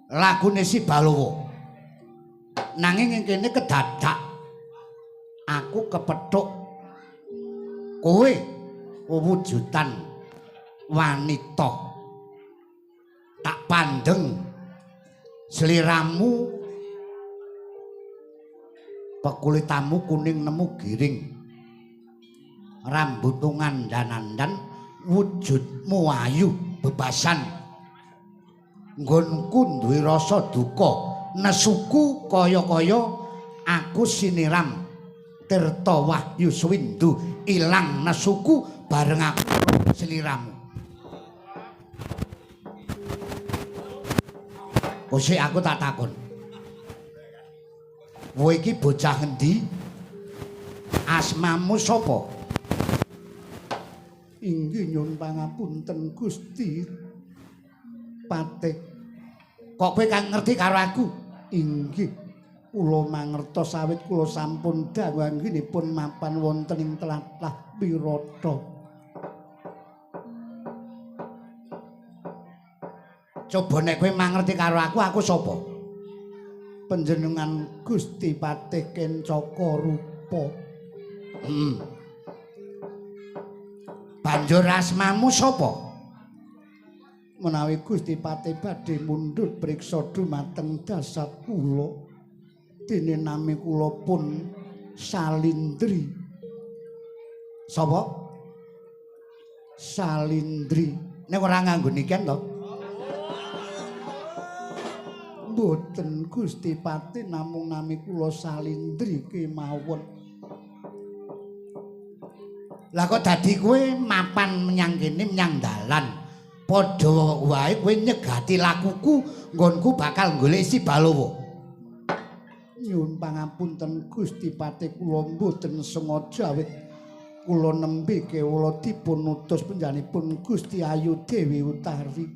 lagune si Balowo nanging ing kene kedadak aku kepethuk kowe wujudan wanita tak pandeng sliramu pekulitamu kuning nemu giring rambutmu ngandan-andan wujudmu ayu bebasan nggonku duwe rasa duka nesuku kaya-kaya aku siniram Tirta Wahyu Swindu ilang nesuku bareng aku sliramu. Kose aku tak takon kowe iki bocah endi asmamu sapa? Inggih nyuwun pangapunten Gusti Patih. Kok kowe kang ngerti karo aku? Inggih. Kula mangertos awit kula sampun dawuh anggenipun mapan wonten ing tlatah Wirata. Coba nek kowe mangerti karo aku sapa? Panjenengan Gusti Patih Kencaka Rupa. Banjur asmamu sapa? Menawi Gusti Patih badhe mundhut priksa dumateng dasar kula, dene nami kula pun Salindri. Sapa? Salindri. Nek ora nganggo niken to? Mboten Gusti Patih namung nami kula Salindri kemawon. Lah kok dadi kowe mapan menyang kene menyang dalan. Padha wae kowe nyegati lakuku nggonku bakal golek si Balowo. Nyuwun pangapunten Gusti Patih kula mboten sengaja awit kula nembe kewala dipun utus panjenenganipun Gusti Ayu Dewi Utari.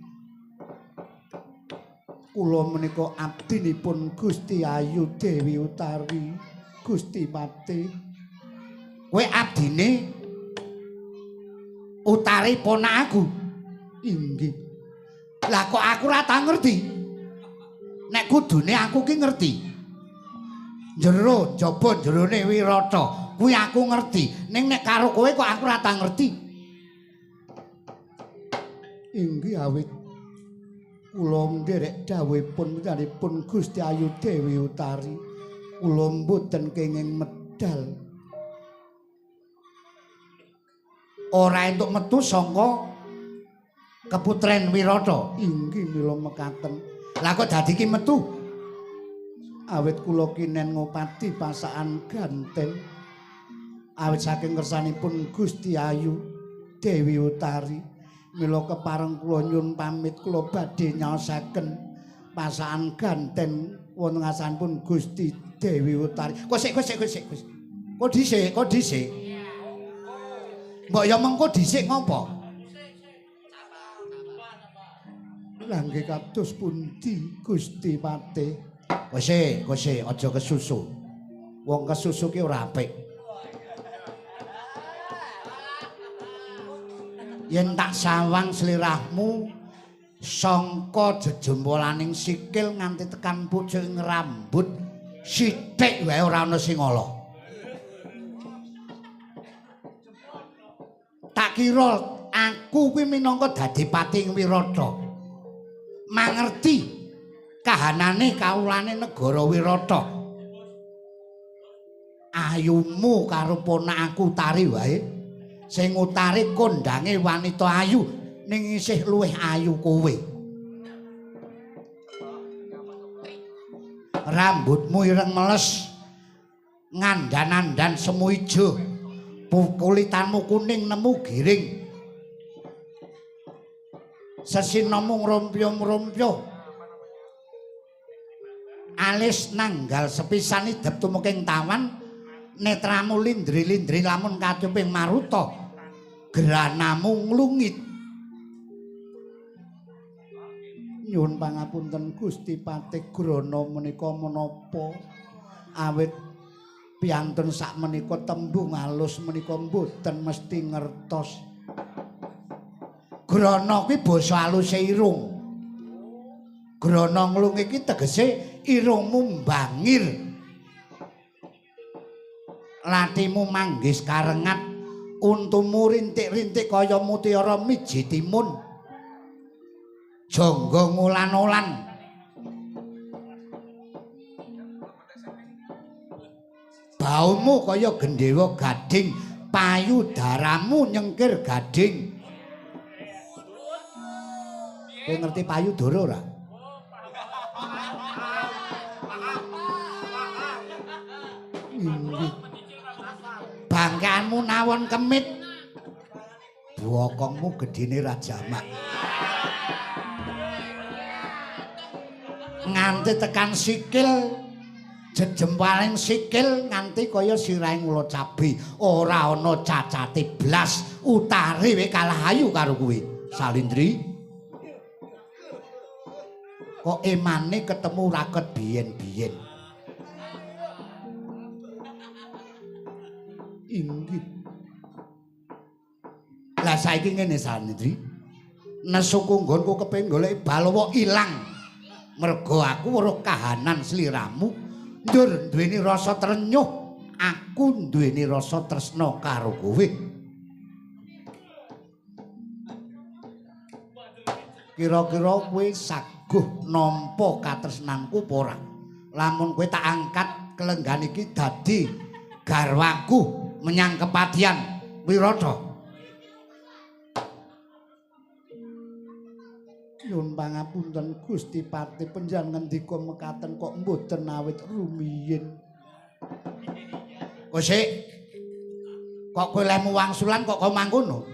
Kula menika abdinipun Gusti Ayu Dewi Utari. Gusti Patih kowe abdine Utari ponak aku. Inggih. Lah kok aku ora tak ngerti. Nek kudune aku ki ngerti. Jero jaba jerone Wirata kuwi aku ngerti. Ning nek karo kowe kok aku ora tak ngerti. Inggih awit kula nderek dawuhipun panjenenganipun Gusti Ayu Dewi Utari. Kula mboten kenging medal. Ora entuk metu saka keputren Wirata. Inggih mila mekaten. Lah kok dadi ki metu? Awit kula kinen ngopati pasakan ganten. Awit saking kersanipun Gusti Ayu Dewi Utari. Mila kepareng kula nyuwun pamit kula badhe nyaosaken pasakan ganten wonten ngasanipun Gusti Dewi Utari. Kok sik. Kok dhisik. Mbok ya mengko dhisik ngopo? Langge kados pundi Gusti Patih? Wis aja kesusu. Wong kesusu ki ora apik. Yen tak sawang slirahmu sangka jejempolaning sikil nganti tekan pucuking rambut sithik wae ora ana sing ala. Tak kira aku kuwi minangka dadi pati Wirata. Mangerti kahanane kawulane negara Wirata. Ayumu karo ponakku Utari wae. Sing Utari kondange wanita ayu ning isih luwih ayu kowe. Rambutmu ireng meles, ngandan-andan semu ijo, kulitanmu kuning nemu giring. Sesinamu ngrumpyo-ngrumpyo. Alis nanggal sepisan idep tumuking tawan, netramu lindri-lindri lamun kacuping maruta, geranamu nglungit. Nyuwun pangapunten Gusti Patih grana menika menapa awit piantun sak menika tembung halus menika mboten mesti ngertos. Grana kuwi basa aluse irung. Grana nglungit iki tegese irungmu mbangir. Latimu manggis karengat, untumu rintik-rintik kaya mutiara miji timun. Jangga ngulan-ulan. Baumu kaya gendhewa gading, payudaramu nyengkir gading. Kowe ngerti payudara ora? Inggih. Bangkeanmu nawon kemit. Bokongmu gedine ra jamak. Nganti tekan sikil, jejempaling sikil nganti kaya sirahing ula cabe, ora ana cacate blas. Utari we kalah ayu karo kuwi. Salindri. Kok emane ketemu raket biyen-biyen. Inggih. Lah saiki ngene Salindri. Nesuku nggonku kepengin golek Balawa ilang. Mergo aku weruh kahanan sliramu ndur duweni rasa trenyuh, aku duweni rasa tresna karo kowe. Kira-kira kowe saguh nampa katresnanku apa ora? Lamun kowe tak angkat kelenggan iki dadi garwaku menyang kepatihan Wirata. Nyuwun pangapunten Gusti Patih panjenengan ngendika mekaten kok mboten awit rumiyin. Kok sik kok kowe lemu wangsulan kok mangkono?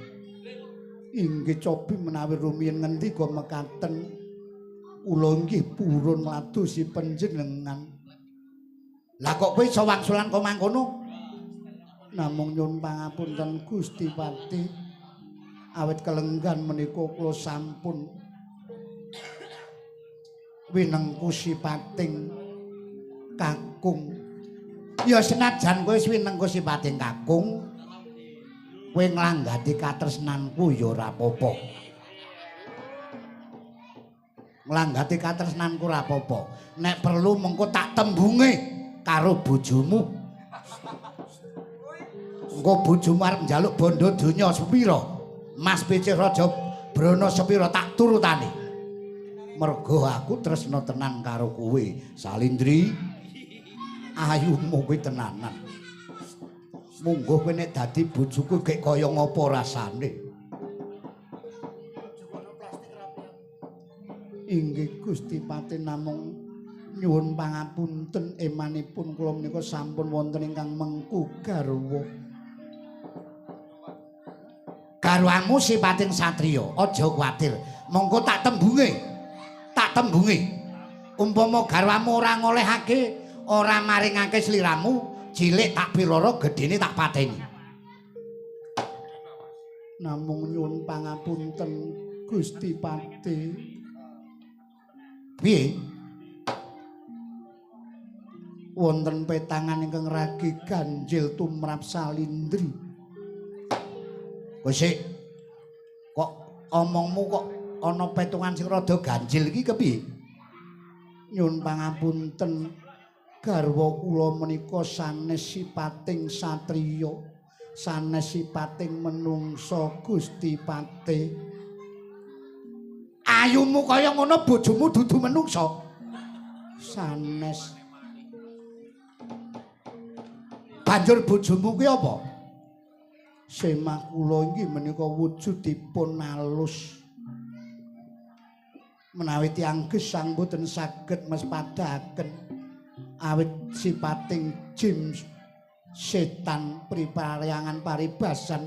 Inggih cobi menawi rumiyin ngendika mekaten kula nggih purun madosi panjenengan. Lah kok kowe iso wangsulan kok mangkono? Namung nyuwun pangapunten Gusti Patih awit kelenggan menika kula sampun winengku sipating kakung. Ya senajan kowe winengku sipating kakung, kowe nglanggati katresnanku ya ora apa-apa. Nglanggati katresnanku ora apa-apa. Nek perlu mengko tak tembunge karo bojomu. Engko bojomu arep njaluk bondo donya sepira? Mas Becik Raja Brana sepira tak turutani. Mergo aku tresna tenan karo kowe, Salindri. Ayumu kuwi tenanan. Munggo kowe nek dadi bojoku gek kaya ngapa rasane. Inggih Gusti Patih namung nyuwun pangapunten emanipun kula menika sampun wonten ingkang mengku garwa. Garwamu sipating satriya, aja kuwatir. Mongko tak tembunge. Tak tembungi. Umpama garwamu ora ngolehake, ora maringake sliramu, cilik tak piloro, gedene tak pateni. Namung nyuwun pangapunten Gusti Patih. Piye? Wonten petangan ingkang ragi ganjil tumrap Salindri. Kok kok omongmu kok ana petungan sing rada ganjil iki kepiye? Nyuwun pangapunten garwa kula menika sanes sipating satriya, sanes sipating menungsa Gusti Pate. Ayumu kaya ngono bojomu dudu menungsa. Sanes. Banjur bojomu kuwi apa? Semah kula inggih menika wujudipun alus. Menawi tiyang gesang boten saged mespadaken awit sipating jin setan priparyangan paribasan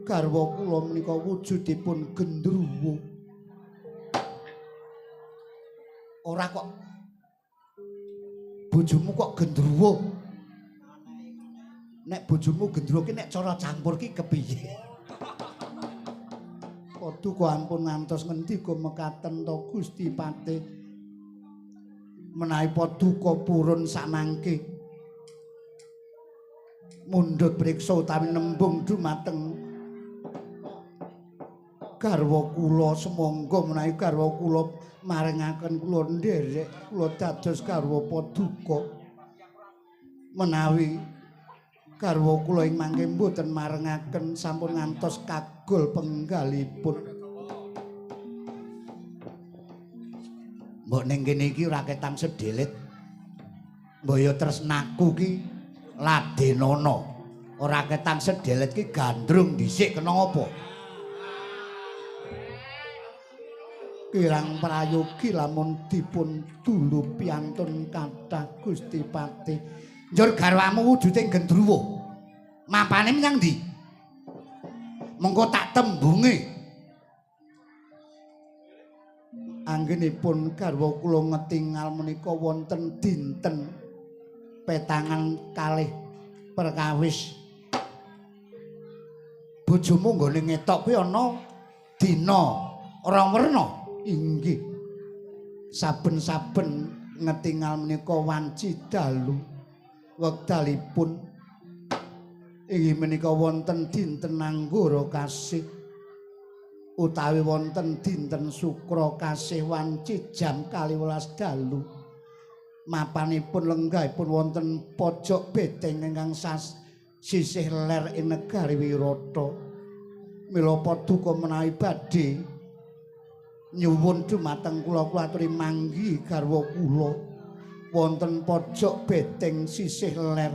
garwa kula menika wujudipun gendruwo. Ora kok bojomu kok gendruwo? Nek bojomu gendruwo ki nek cara campur ki kepiye? Paduka ampun ngantos ngendi kok mekaten to Gusti Pate. Menawi paduka purun samangke mundhut priksa utawi nembung dumateng garwa kula semangga menawi garwa kula maringaken kula nderek kula dados garwa paduka. Menawi garwa kula ing mangke mboten marengaken sampun ngantos kagol penggalipun. Mbok ning kene iki ora ketang sedelit. Mbaya tresnaku ki ladenana. Ora ketang sedelit ki gandrung dhisik kena apa? Kirang prayogi lamun dipun dulu piantun kathah Gusti Pati. Njur garwamu wujude gendruwo. Mapane menyang ndi? Mengko tak tembunge. Anggenipun garwa kula ngetingal menika wonten dinten petangan kalih perkawis. Bojomu nggone ngetok kuwi ana dina rong werna. Inggih. Saben-saben ngetingal menika wanci dalu. Wekdalipun inggih menika wonten dinten Anggara Kasih utawi wonten dinten Sukra Kasih wanci jam 12 dalu. Mapanipun lenggahipun wonten pojok beteng ingkang sisih ler ing negari Wirata. Mila paduka menawi badhe nyuwun dumateng kula aturi manggi garwa kula wonten pojok beteng sisih ler.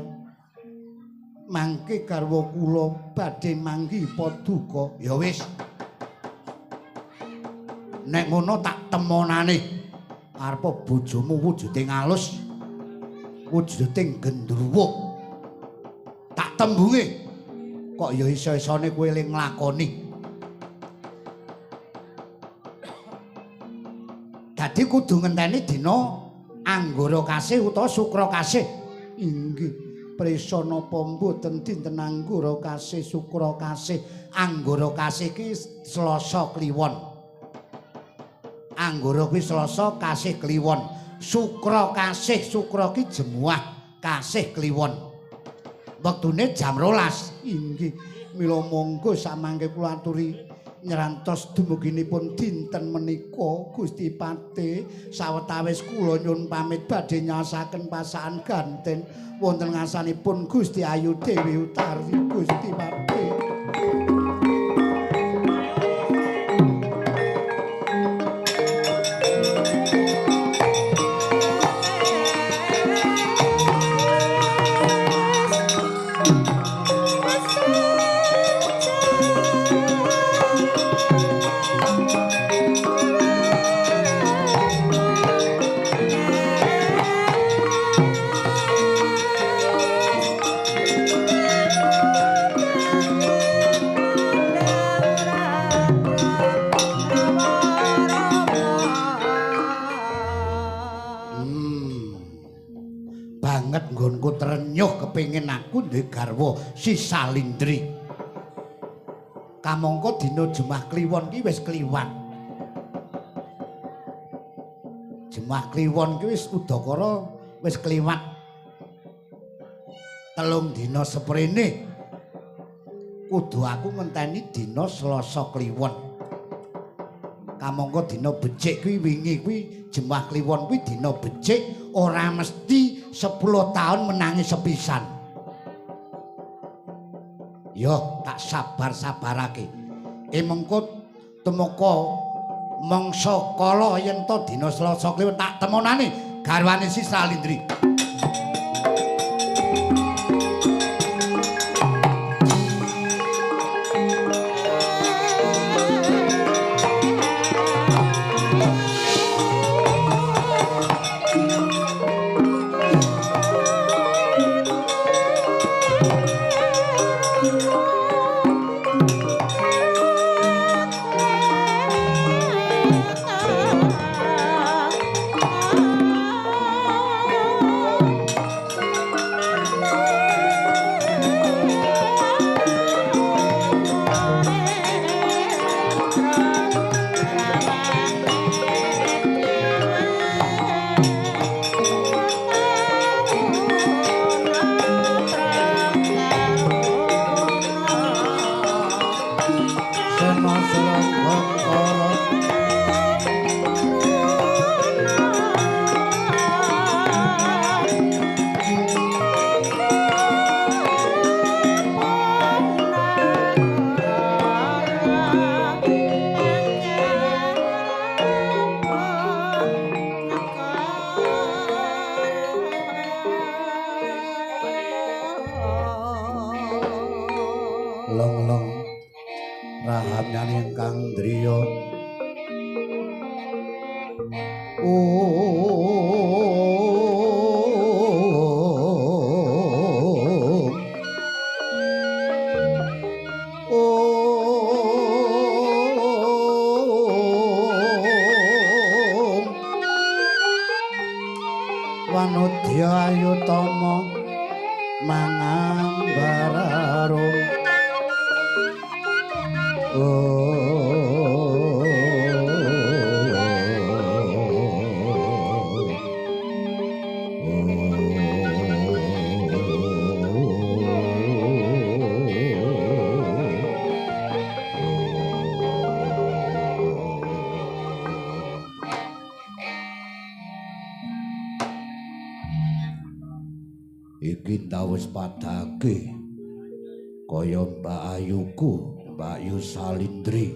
Mangke garwa kula badhe manggi paduka. Ya wis. Nek ngono tak temonane arep bojomu wujude ngalus, wujude gendruwo. Tak tembunge. Kok ya iso-isone kowe eling nglakoni. Dadi kudu ngenteni dina Anggara Kasih utawa Sukra Kasih. Inggih, prisa napa mboten dinten Anggara Kasih Sukra Kasih. Anggara Kasih ki Selasa Kliwon. Anggara kuwi Selasa, Kasih Kliwon. Sukra Kasih, Sukra ki Jemuah, Kasih Kliwon. Wektune jam 12. Inggih, mila monggo samangke kula aturi nyerantos dumuginipun dinten menika Gusti Pate sawetawis kula nyuwun pamit badhe nyaosaken pasakan ganten wonten ngarsanipun Gusti Ayu Dewi Utari Gusti Pate. Nggonku trenyuh kepengin aku duwe garwa si Salindri. Kamangka dina Jemah Kliwon ki wis kliwat. Jemah Kliwon ki wis udakara wis kliwat 3 dina seprene. Kudu aku ngenteni dina Selasa Kliwon. Kamangka dina becik kuwi wingi kuwi Jemah Kliwon kuwi dina becik ora mesti 10 taun menangi sepisan. Yo tak sabar-sabarake. Mengko temeka mangsa kala yen to dina Selasa Kliwon tak temonane garwane si Salindri. Wanudya ayutama mangambararung iki tawis padake kaya Mbak Ayuku, Mbak Yu Salindri.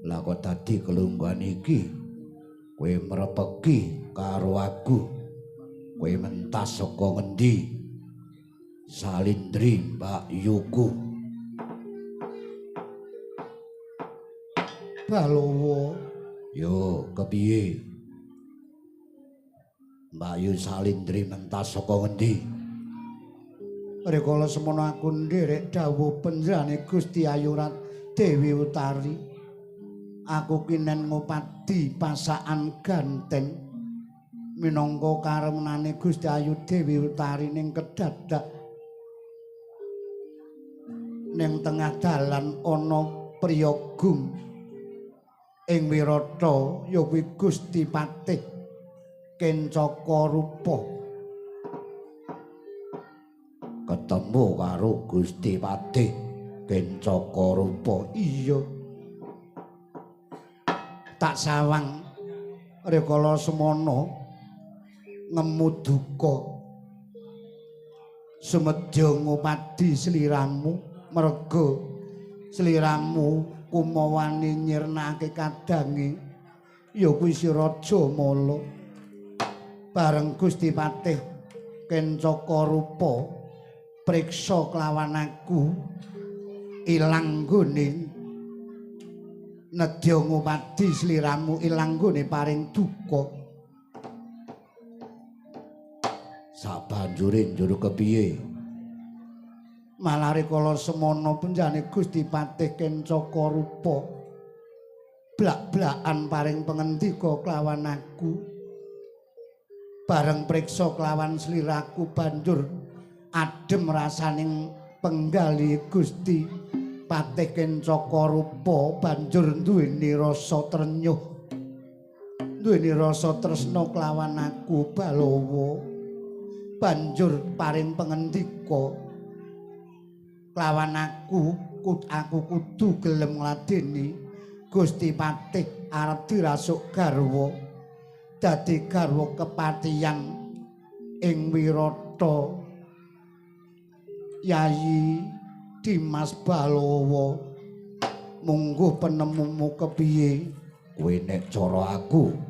Lah kok dadi kelungguhan iki kowe mrepeki karo aku, kowe mentas saka ngendi? Salindri, Mbak Yuku. Balowo. Yo, kepiye? Mbak Yu Salindri mentas saka ngendi? Rikala semono aku nderek dawuh panjenengane Gusti Ayu Dewi Utari. Aku kinen ngupadi pasakan ganteng minangka karemenane Gusti Ayu Dewi Utari ning kedadak. Ning tengah dalan ana priya gung ing Wirata ya kuwi Gusti Patih Kencaka Rupa. Ketemu karo Gusti Patih Kencaka Rupa. Iya. Tak sawang rikala semana ngemu duka. Sumedya ngupadi sliramu merga sliramu kumawani nyirnake kadange ya kuwi si Raja Mala. Bareng Gusti Patih Kencaka Rupa priksa kelawan aku ilang nggone nedya ngupadi sliramu ilang nggone paring duka. Sabanjure njur kepiye? Malah rikala semana penjane Gusti Patih Kencaka Rupa blak-blakan paring pangendika kelawan aku. Bareng priksa kelawan sliraku banjur adem rasaning penggali Gusti Patih Kencaka Rupa banjur duweni rasa trenyuh. duweni rasa tresna kelawan aku Balawa banjur paring pangendika kelawan aku kudu gelem ngladeni Gusti Patih arep dirasuk garwa dadi garwa kepatihan ing Wirata Yayi Dimas Balawa mungguh penemumu kepiye kowe nek cara aku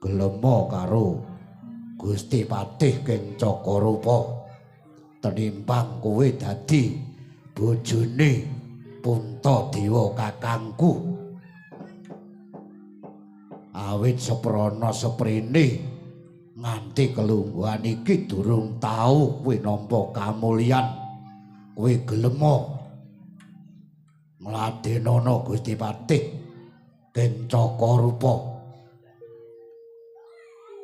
gelemo karo Gusti Patih Kencakarupa tenimbang kowe dadi bojone Puntadewa kakangku awit seprana seprene nganti kelungguhan iki durung tau kowe nampa kamulyan kowe gelemo ngladenana Gusti Patih Kencakarupa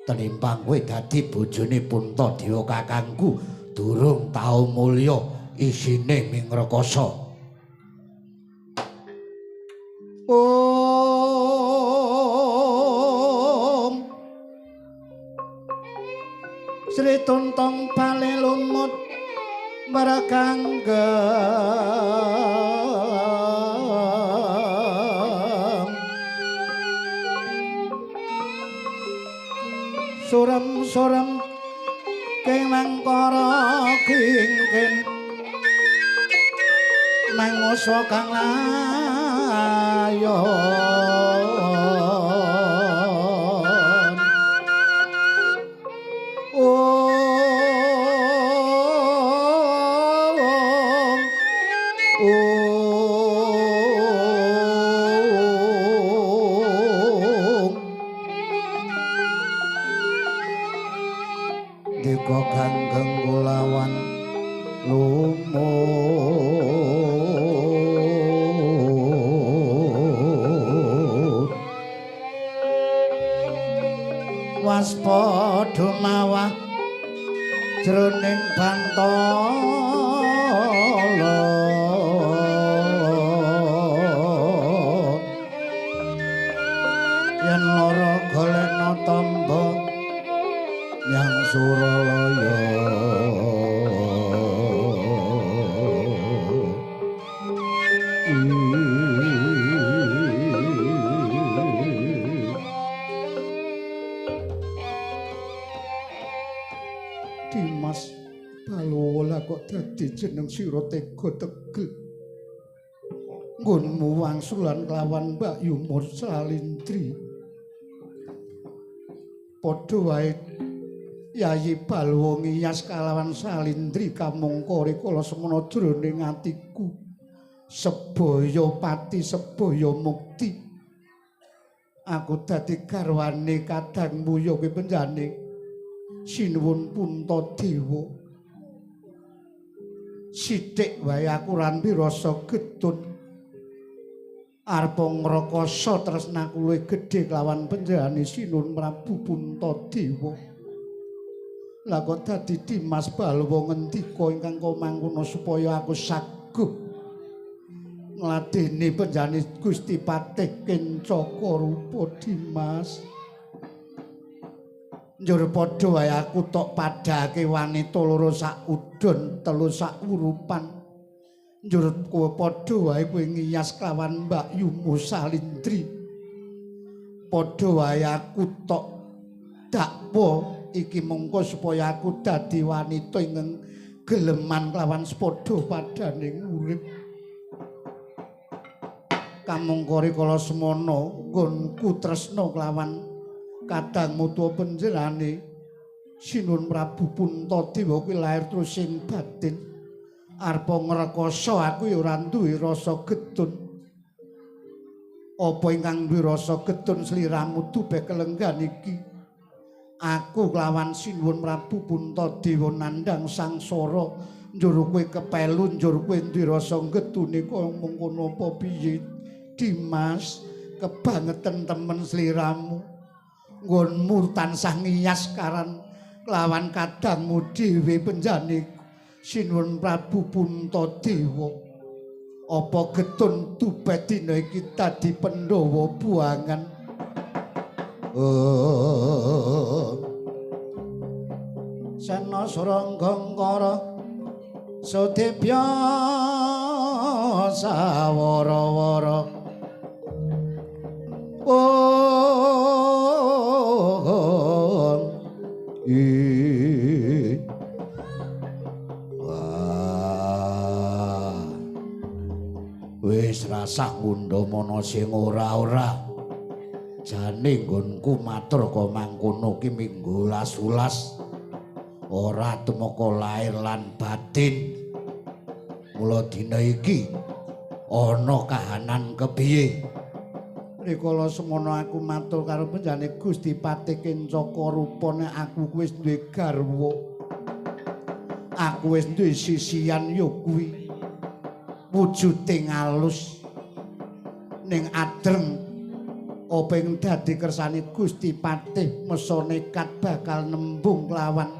tenimbang kowe dadi bojone Puntadewa kakangku durung tau mulya isine mingrekasa Om Sri Tuntong Bale Lumut Marakanggeng Surem-surem kemangkara kingkin mangusa kang layon Dika Kanggeng Kulawan lumut waspada mawah jroning bantala yen lara golekna tamba yang Suralaya Dimas Balawa kok dadi jeneng sira tega tegel nggonmu wangsulan kelawan Mbak Yumur Salindri padha wae Yayi Balawa ngiyas kalawan Salindri kamangka rikala semana jroning atiku sebaya pati sebaya mukti aku dadi garwane kadangmu ya kuwi penjane sinuwun Puntadewa sithik wae aku ranti rasa gedun arep ngrekasa tresnaku luwih gedhe kelawan penjane Sinuwun Prabu Puntadewa lah kok dadi Dimas Balawa ngendika ingkang kamangkono supaya aku saguh ngladeni penjane Gusti Patih Kencakarupa Dimas njur padha wae aku tok padhake wanita loro sak udon telu sak urupan njur kowe padha wae kowe ngiyas kelawan Mbak Yumu Salindri padha wae aku tok dakwa iki mongko supaya aku dadi wanita ingkang geleman kelawan sepadha padhaning urip kamangka rikala semana nggonku tresna kelawan kadangmu tuwa panjenengane Sinuwun Prabu Puntadewa kuwi lair terus sing batin arep ngrekasa aku ya ora duwe rasa gedun apa ingkang duwe rasa gedun sliramu dubek kelenggan iki aku kelawan Sinuwun Prabu Puntadewa nandhang sangsara njur kowe kepelu njur kowe duwe rasa gedune kaya mengkono apa piye Dimas kebangetan temen sliramu nggonmu tansah ngiyas karan kelawan kadangmu dhewe penjane Sinuwun Prabu Puntadewa apa getun tubet dina iki dadi Pandhawa buangan. Sena Sranggangkara Sudibya sawara-wara wis rasah ngundhamana sing ora-ora jane nggonku matur kok mangkono ki minggu las-ulas ora tumeka lair lan batin mula dina iki ana kahanan kepiye rikala semono aku matur karo panjenengane Gusti Patih Kencaka rupane aku wis duwe garwa aku wis duwe sisian ya kuwi wujuding alus ning adreng apa ing dadi kersane Gusti Patih mesa nekat bakal nembung lawan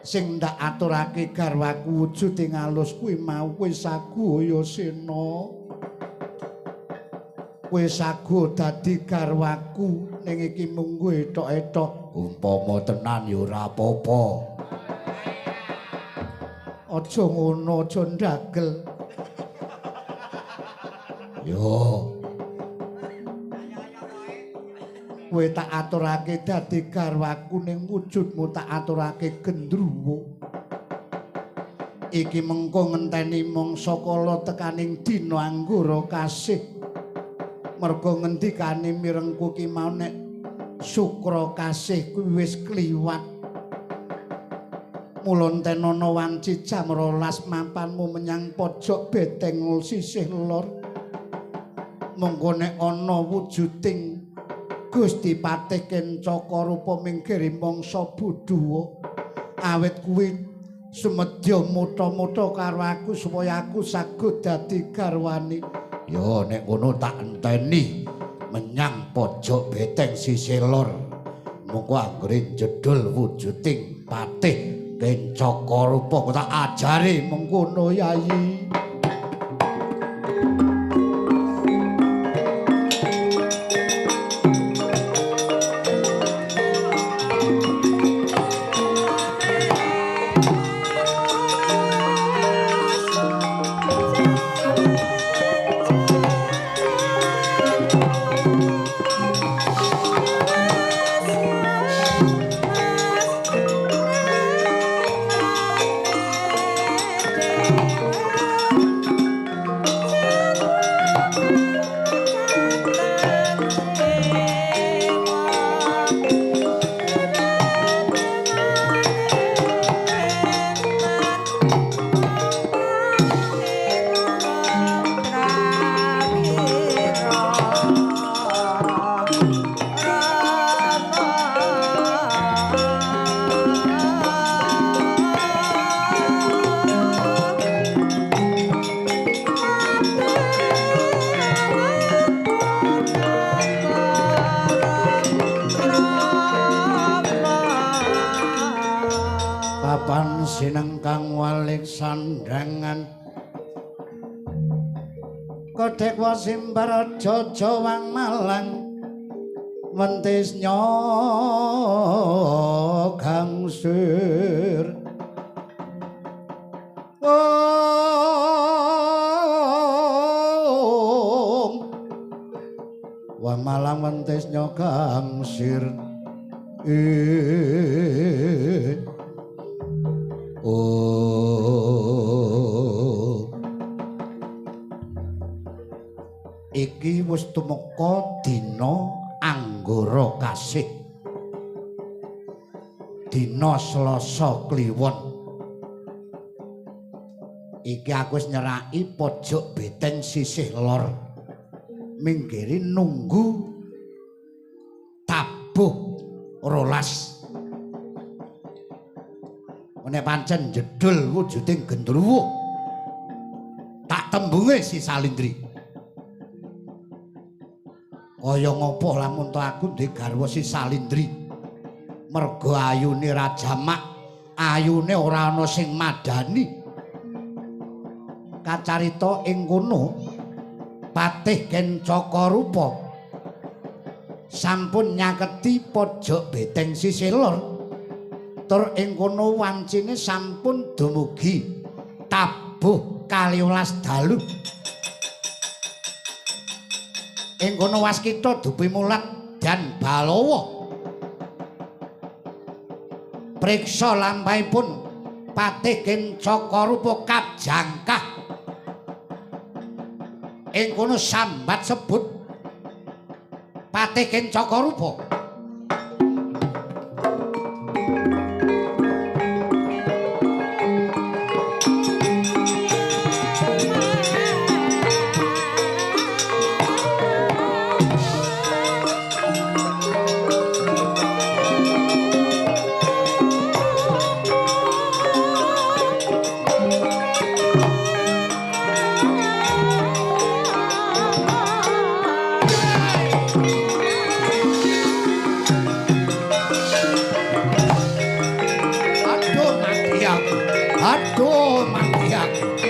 sing ndak aturake garwaku wujuding alus kuwi mau wis sagaya sena wis sago dadi garwaku ning iki munggo etok-etok umpama tenan ya ora apa-apa aja ngono aja ndagel yo kowe tak aturake dadi garwaku ning wujudmu tak aturake gendruwo iki mengko ngenteni mangsa kala tekaning dina anggara kasih merga ngendikane mirengku ki mau nek sukra kasih kuwi wis kliwat mula tenono wanci jam 12 mampanmu menyang pojok beteng sisih lor monggo nek ana wujuding Gusti Patih Kencaka rupa minggiri mangsa budhuwa awit kuwi sumedya muta-muta karo aku supaya aku saged dadi garwane ya nek ngono tak enteni menyang pojok beteng sisih lor monggo anggere jedul wujuding Patih Kencaka rupa tak ajari mengkono yayi sinengkang walik sandangan kodhek wasimbar jojo wang malang wentis gangsir wang malang wentis gangsir iki wis tumeka dina anggara kasih dina Selasa Kliwon iki aku wis nyeraki pojok beteng sisih lor minggiri nunggu tabuh 12 nek pancen jedul wujuding gendruwo tak tembunge si Salindri kaya ngopo lamun to aku ndek garwa si Salindri mergo ayune Raja Mak ayune ora ana sing madani kacarita ing kono Patih Kencakarupa sampun nyaketi pojok beteng sisih lor tur ing kono wancine sampun dumugi tabuh 12 dalu. Ing kono waskita Dupi Mulat dan Balawa priksa lampahipun Patih Kencakarupa kajangkah ing kono sambat sebut Patih Kencakarupa aduh mati aku